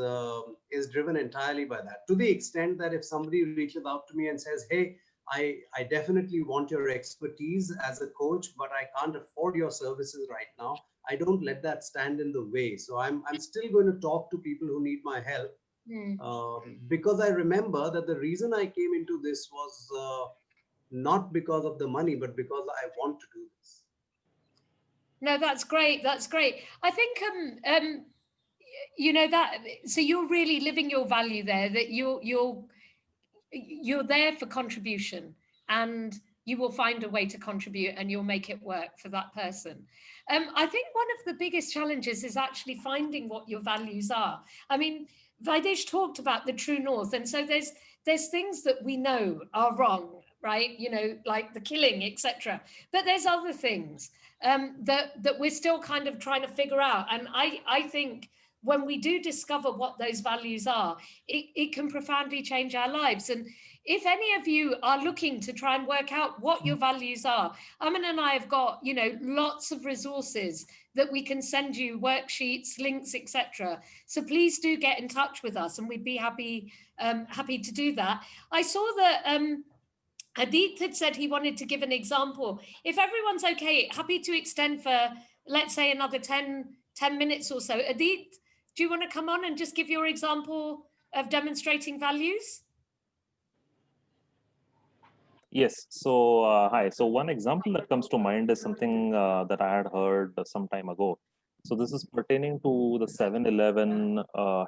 driven entirely by that, to the extent that if somebody reaches out to me and says, hey, I definitely want your expertise as a coach, but I can't afford your services right now, I don't let that stand in the way. So I'm still going to talk to people who need my help, because I remember that the reason I came into this was not because of the money, but because I want to do this. No, that's great. That's great. I think that, so you're really living your value there, that you're there for contribution, and you will find a way to contribute and you'll make it work for that person. I think one of the biggest challenges is actually finding what your values are. I mean, Valdheesh talked about the true north, and so there's things that we know are wrong, right? Like the killing, etc. But there's other things that we're still kind of trying to figure out. And I think when we do discover what those values are, it can profoundly change our lives. And if any of you are looking to try and work out what your values are, Aman and I have got, lots of resources that we can send you, worksheets, links, etc. So please do get in touch with us, and we'd be happy to do that. I saw that Adit had said he wanted to give an example. If everyone's okay, happy to extend for, let's say, another 10 minutes or so. Adit, do you want to come on and just give your example of demonstrating values? Yes. So, hi. So one example that comes to mind is something that I had heard some time ago. So this is pertaining to the 7/11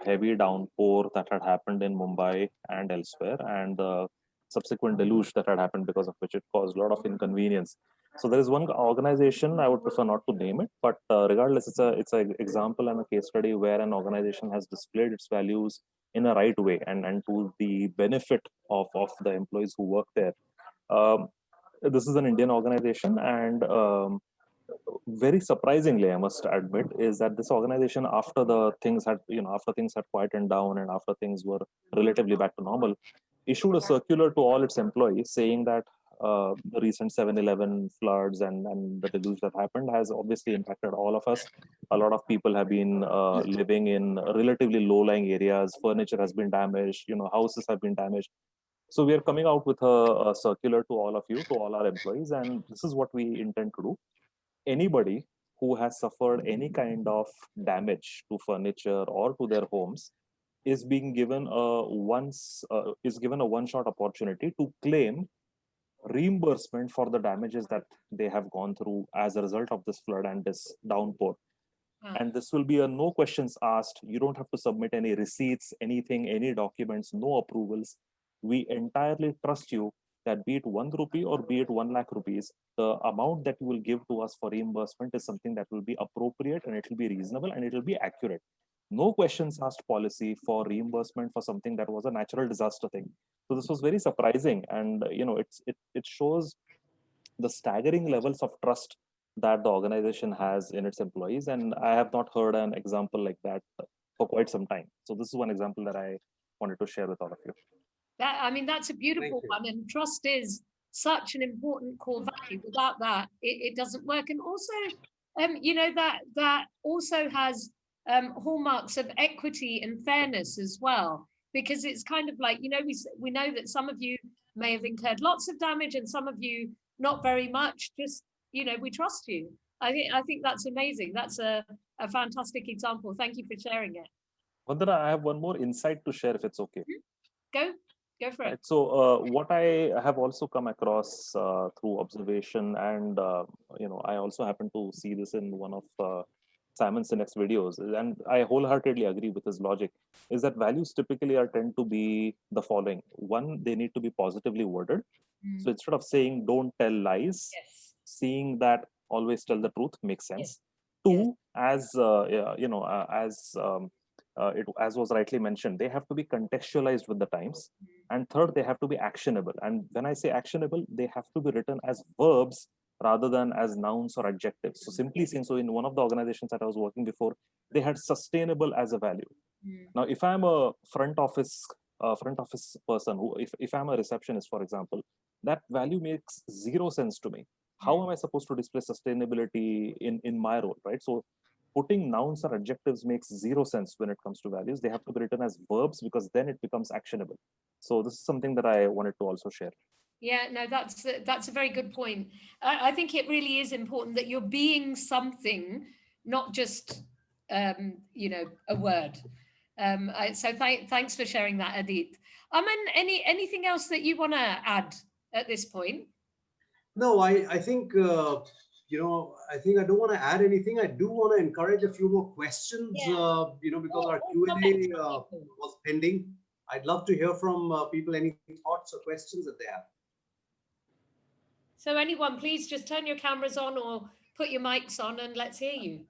heavy downpour that had happened in Mumbai and elsewhere, and the subsequent deluge that had happened, because of which it caused a lot of inconvenience. So there is one organization, I would prefer not to name it, but regardless, it's an example and a case study where an organization has displayed its values in a right way and to the benefit of the employees who work there. This is an Indian organization, and very surprisingly, I must admit, is that this organization, after things had quietened down and after things were relatively back to normal, issued a circular to all its employees saying that the recent 7/11 floods and the deluge that happened has obviously impacted all of us. A lot of people have been living in relatively low-lying areas. Furniture has been damaged. Houses have been damaged. So we are coming out with a circular to all of you, to all our employees, and this is what we intend to do. Anybody who has suffered any kind of damage to furniture or to their homes is being given a one-shot opportunity to claim reimbursement for the damages that they have gone through as a result of this flood and this downpour. And this will be a no questions asked. You don't have to submit any receipts, anything, any documents, no approvals. We entirely trust you that, be it 1 rupee or be it 1 lakh rupees, the amount that you will give to us for reimbursement is something that will be appropriate, and it will be reasonable, and it will be accurate. No questions asked policy for reimbursement for something that was a natural disaster thing. So this was very surprising, and it shows the staggering levels of trust that the organization has in its employees, and I have not heard an example like that for quite some time. So this is one example that I wanted to share with all of you. That's a beautiful one, and trust is such an important core value. Without that, it doesn't work. And also, you know, that also has hallmarks of equity and fairness as well, because it's kind of like, you know, we know that some of you may have incurred lots of damage and some of you not very much. Just, you know, we trust you. I think that's amazing. That's a fantastic example. Thank you for sharing it. Vandana, I have one more insight to share if it's okay. Go for it. Right. So what I have also come across through observation, and you know, I also happen to see this in one of Simon Sinek's videos, and I wholeheartedly agree with his logic, is that values typically tend to be the following. One, they need to be positively worded. So instead of saying don't tell lies, Yes. seeing that always tell the truth makes sense. Yes. Two, as you know, as was rightly mentioned, they have to be contextualized with the times. And third, they have to be actionable. And when I say actionable, they have to be written as verbs rather than as nouns or adjectives. So simply saying, so in one of the organizations that I was working before, they had sustainable as a value. Now, if I'm a front office person, who if I'm a receptionist, for example, that value makes zero sense to me. How am I supposed to display sustainability in my role, right? So putting nouns or adjectives makes zero sense when it comes to values. They have to be written as verbs, because then it becomes actionable. So this is something that I wanted to also share. Yeah, no, that's a very good point. I think it really is important that you're being something, not just you know, a word. So thanks for sharing that, Adit. Aman, anything else that you want to add at this point? No, I think, you know, I think I don't want to add anything. I do want to encourage a few more questions, Yeah. you know, because our Or Q&A comments from people. was pending. I'd love to hear from people any thoughts or questions that they have. So anyone, please just turn your cameras on or put your mics on and let's hear you.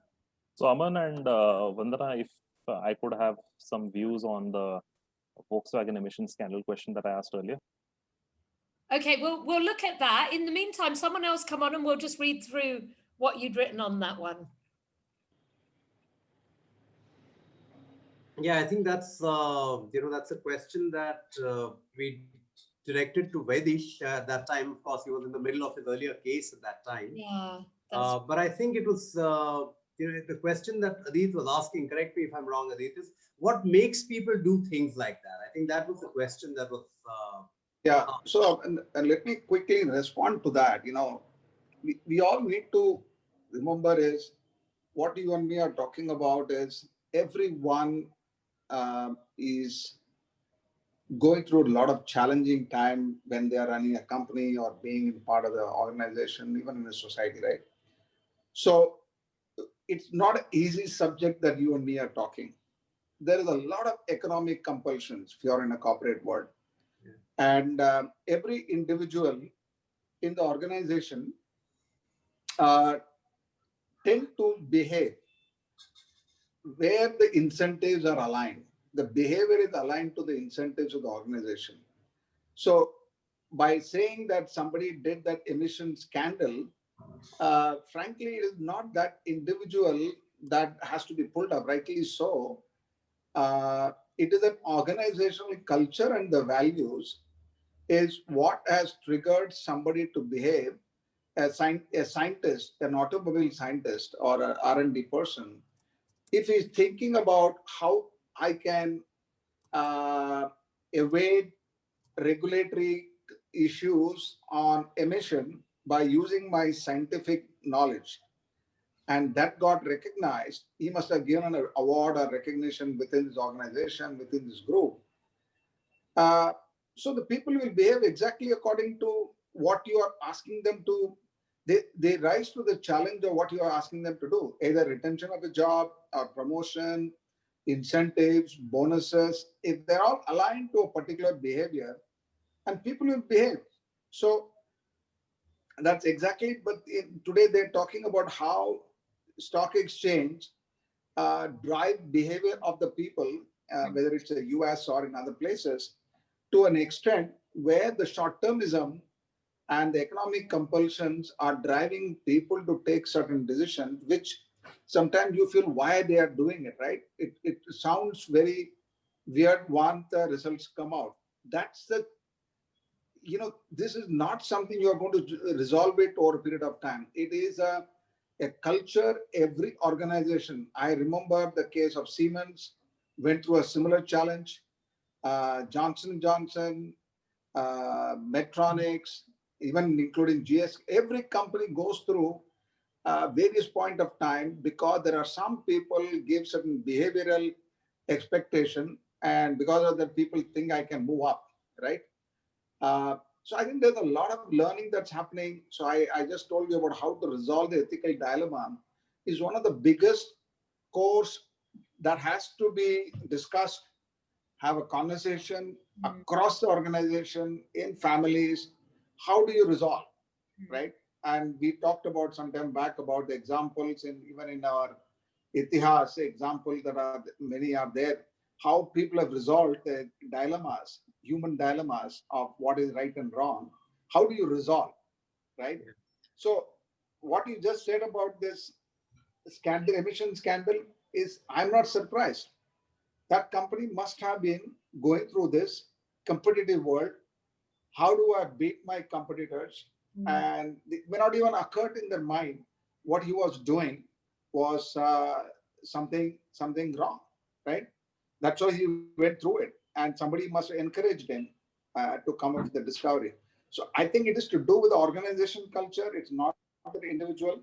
So Aman and Vandana, if I could have some views on the Volkswagen emission scandal question that I asked earlier. Okay, we'll look at that. In the meantime, someone else come on and we'll just read through what you'd written on that one. Yeah, I think that's you know, that's a question that we directed to Valdheesh at that time. Of course, he was in the middle of his earlier case at that time. Yeah. But I think it was you know, the question that Adit was asking. Correct me if I'm wrong, Adit. Is what makes people do things like that? I think that was the question that was. Yeah. So and let me quickly respond to that. You know, we all need to remember is what you and me are talking about is everyone is going through a lot of challenging time when they are running a company or being in part of the organization, even in the society, right? So it's not an easy subject that you and me are talking. There is a lot of economic compulsions if you're in a corporate world. Yeah. And every individual in the organization uh, tend to behave where the incentives are aligned. The behavior is aligned to the incentives of the organization. So by saying that somebody did that emission scandal, frankly, it is not that individual that has to be pulled up, rightly so. It is an organizational culture and the values is what has triggered somebody to behave. A scientist, an automobile scientist or an R&D person, if he's thinking about how I can evade regulatory issues on emission by using my scientific knowledge, and that got recognized, he must have given an award or recognition within this organization, within this group. So the people will behave exactly according to what you are asking them to. They rise to the challenge of what you are asking them to do, either retention of a job or promotion, incentives, bonuses. If they're all aligned to a particular behavior, and people will behave. So that's exactly, but today they're talking about how stock exchange drive behavior of the people, whether it's the US or in other places, to an extent where the short-termism and the economic compulsions are driving people to take certain decisions, which sometimes you feel why they are doing it, right? It sounds very weird once the results come out. That's the this is not something you are going to resolve it over a period of time. It is a culture. Every organization, I remember the case of Siemens went through a similar challenge. Johnson & Johnson, Medtronics, even including GS, every company goes through various point of time because there are some people give certain behavioral expectation, and because of that, people think I can move up, right? So I think there's a lot of learning that's happening. So I just told you about how to resolve the ethical dilemma is one of the biggest course that has to be discussed, have a conversation across the organization, in families. How do you resolve, right? And we talked about some time back about the examples, and even in our Itihas examples that are many are there, how people have resolved the dilemmas, human dilemmas of what is right and wrong. How do you resolve, right? So what you just said about this scandal, emission scandal, is I'm not surprised. That company must have been going through this competitive world. How do I beat my competitors? And it may not even occurred in their mind what he was doing was something wrong, right? That's why he went through it, and somebody must have encouraged him to come up with the discovery. So I think it is to do with the organization culture. It's not the individual.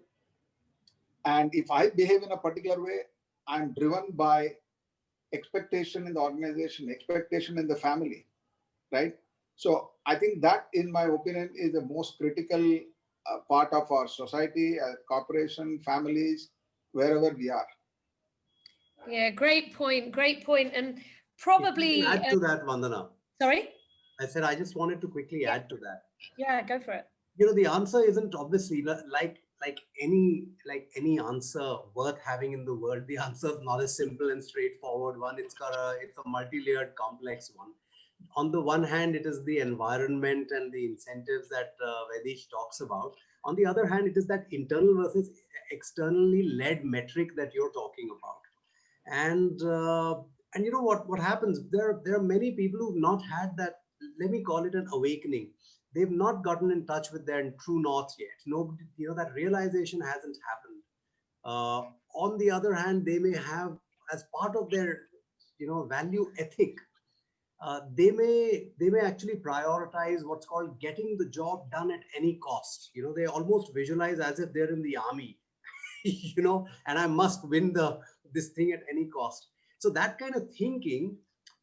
And if I behave in a particular way, I'm driven by expectation in the organization, expectation in the family, right? So I think that, in my opinion, is the most critical part of our society, corporation, families, wherever we are. Yeah, great point. Great point. And probably add to that, Vandana. Sorry? I said I just wanted to quickly add to that. Yeah, go for it. The answer isn't obviously like any answer worth having in the world. The answer is not a simple and straightforward one. It's a multi-layered, complex one. On the one hand, it is the environment and the incentives that Valdheesh talks about. On the other hand, it is that internal versus externally led metric that you're talking about. And you know what happens? There are many people who've not had that, let me call it an awakening. They've not gotten in touch with their true north yet. Nobody, that realization hasn't happened. On the other hand, they may have, as part of their, value ethic, they may actually prioritize what's called getting the job done at any cost. They almost visualize as if they're in the army, and I must win this thing at any cost. So that kind of thinking,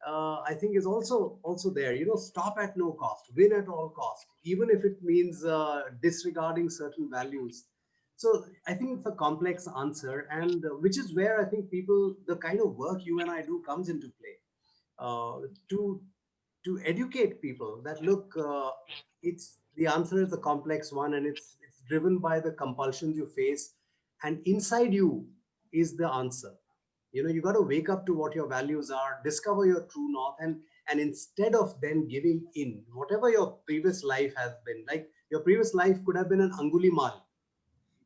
I think, is also there. Stop at no cost, win at all cost, even if it means disregarding certain values. So I think it's a complex answer, and which is where I think the kind of work you and I do comes into play. To educate people that look, the answer is a complex one, and it's driven by the compulsions you face, and inside you is the answer. You got to wake up to what your values are, discover your true north, and instead of then giving in, whatever your previous life has been, like your previous life could have been an Angulimal,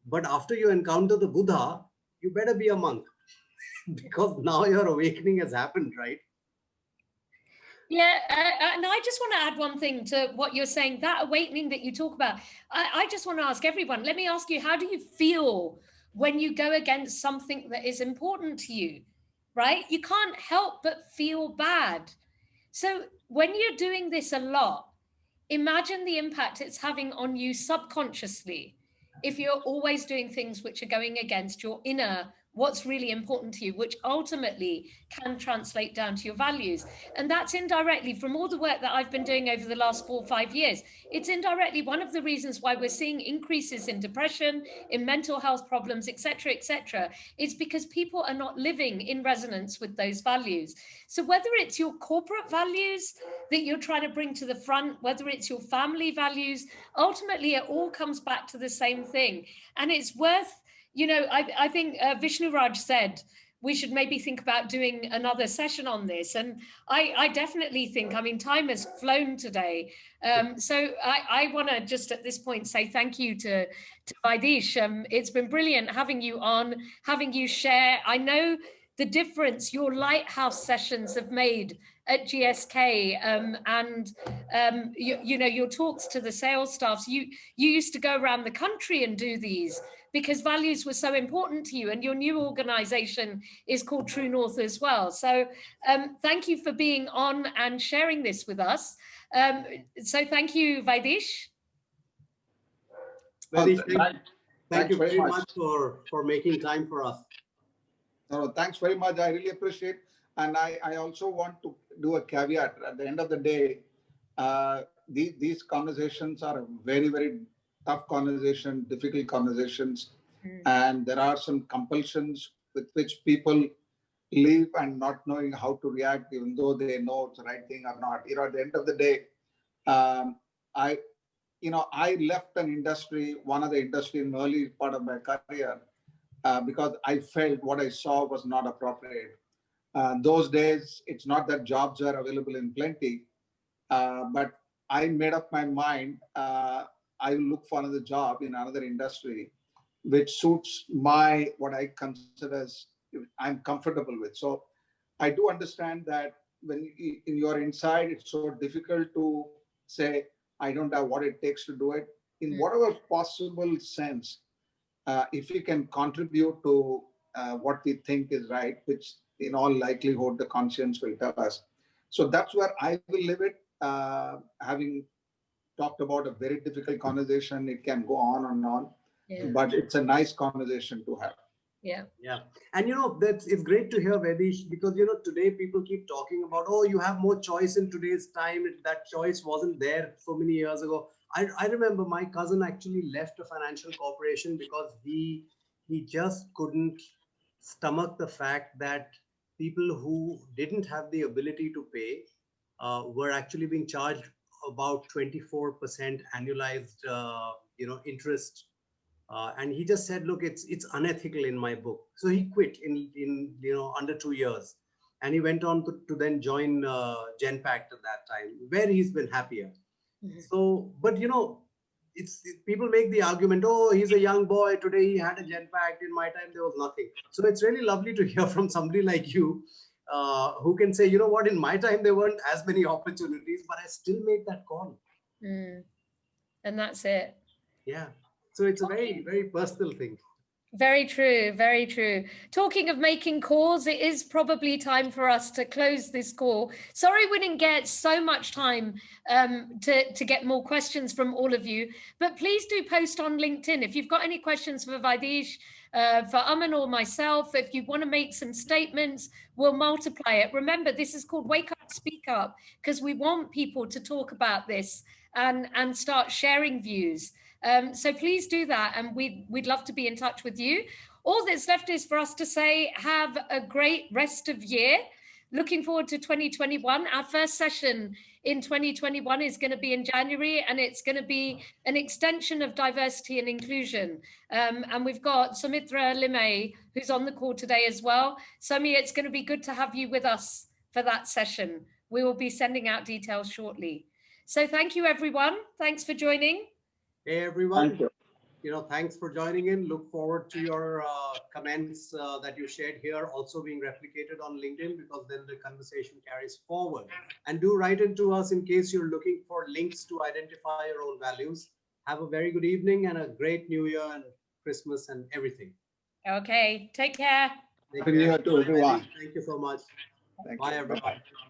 but after you encounter the Buddha, you better be a monk because now your awakening has happened, right? Yeah, and I just want to add one thing to what you're saying, that awakening that you talk about. I just want to ask everyone, let me ask you, how do you feel when you go against something that is important to you, right? You can't help but feel bad. So when you're doing this a lot, imagine the impact it's having on you subconsciously if you're always doing things which are going against your inner, what's really important to you, which ultimately can translate down to your values. And that's indirectly, from all the work that I've been doing over the last 4 or 5 years, it's indirectly one of the reasons why we're seeing increases in depression, in mental health problems, etc., etc. It's because people are not living in resonance with those values. So whether it's your corporate values that you're trying to bring to the front, whether it's your family values, ultimately it all comes back to the same thing. And it's worth, I think Vishnu Raj said we should maybe think about doing another session on this. And I definitely think, time has flown today. So I want to just at this point say thank you to Valdheesh. It's been brilliant having you on, having you share. I know the difference your lighthouse sessions have made at GSK, and you know, your talks to the sales staffs. You used to go around the country and do these because values were so important to you, and your new organization is called True North as well. So thank you for being on and sharing this with us. So thank you, Valdheesh. Thank you very much for making time for us. No, thanks very much. I really appreciate. And I also want to do a caveat. At the end of the day, these conversations are a very, very tough conversation, difficult conversations. And there are some compulsions with which people live and not knowing how to react, even though they know it's the right thing or not. You know, at the end of the day, I left an industry, one of the industry in the early part of my career, because I felt what I saw was not appropriate. Those days, it's not that jobs are available in plenty, but I made up my mind, I will look for another job in another industry, which suits what I consider as I'm comfortable with. So I do understand that when in your inside, it's so difficult to say, I don't have what it takes to do it. In whatever possible sense, if we can contribute to what we think is right, which in all likelihood, the conscience will tell us. So that's where I will leave it. Having talked about a very difficult conversation, it can go on and on, but it's a nice conversation to have. Yeah. And you know, it's great to hear, Valdheesh, because you know, today people keep talking about, oh, you have more choice in today's time. That choice wasn't there so many years ago. I remember my cousin actually left a financial corporation because he just couldn't stomach the fact that people who didn't have the ability to pay were actually being charged about 24% annualized interest. And he just said, look, it's unethical in my book. So he quit in under 2 years. And he went on to then join Genpact at that time, where he's been happier. So, but you know, people make the argument, oh, he's a young boy, today he had a Genpact, in my time there was nothing. So it's really lovely to hear from somebody like you who can say, you know what, in my time there weren't as many opportunities, but I still made that call. And that's it. Yeah. So it's a very, very personal thing. Very true, very true. Talking of making calls, it is probably time for us to close this call. Sorry we didn't get so much time to get more questions from all of you, but please do post on LinkedIn. If you've got any questions for Valdheesh, for Aman or myself, if you want to make some statements, we'll multiply it. Remember, this is called Wake Up, Speak Up, because we want people to talk about this and start sharing views. So please do that, and we'd love to be in touch with you. All that's left is for us to say, have a great rest of year. Looking forward to 2021. Our first session in 2021 is going to be in January, and it's going to be an extension of diversity and inclusion. And we've got Sumitra Limay, who's on the call today as well. Sumi, it's going to be good to have you with us for that session. We will be sending out details shortly. So thank you, everyone. Thanks for joining. Hey, everyone. Thank you. You know, thanks for joining in. Look forward to your comments that you shared here also being replicated on LinkedIn, because then the conversation carries forward. And do write into us in case you're looking for links to identify your own values. Have a very good evening and a great New Year and Christmas and everything. Okay, take care. Happy New Year to everyone. Thank you so much. Thank Bye, you. everyone. Bye-bye.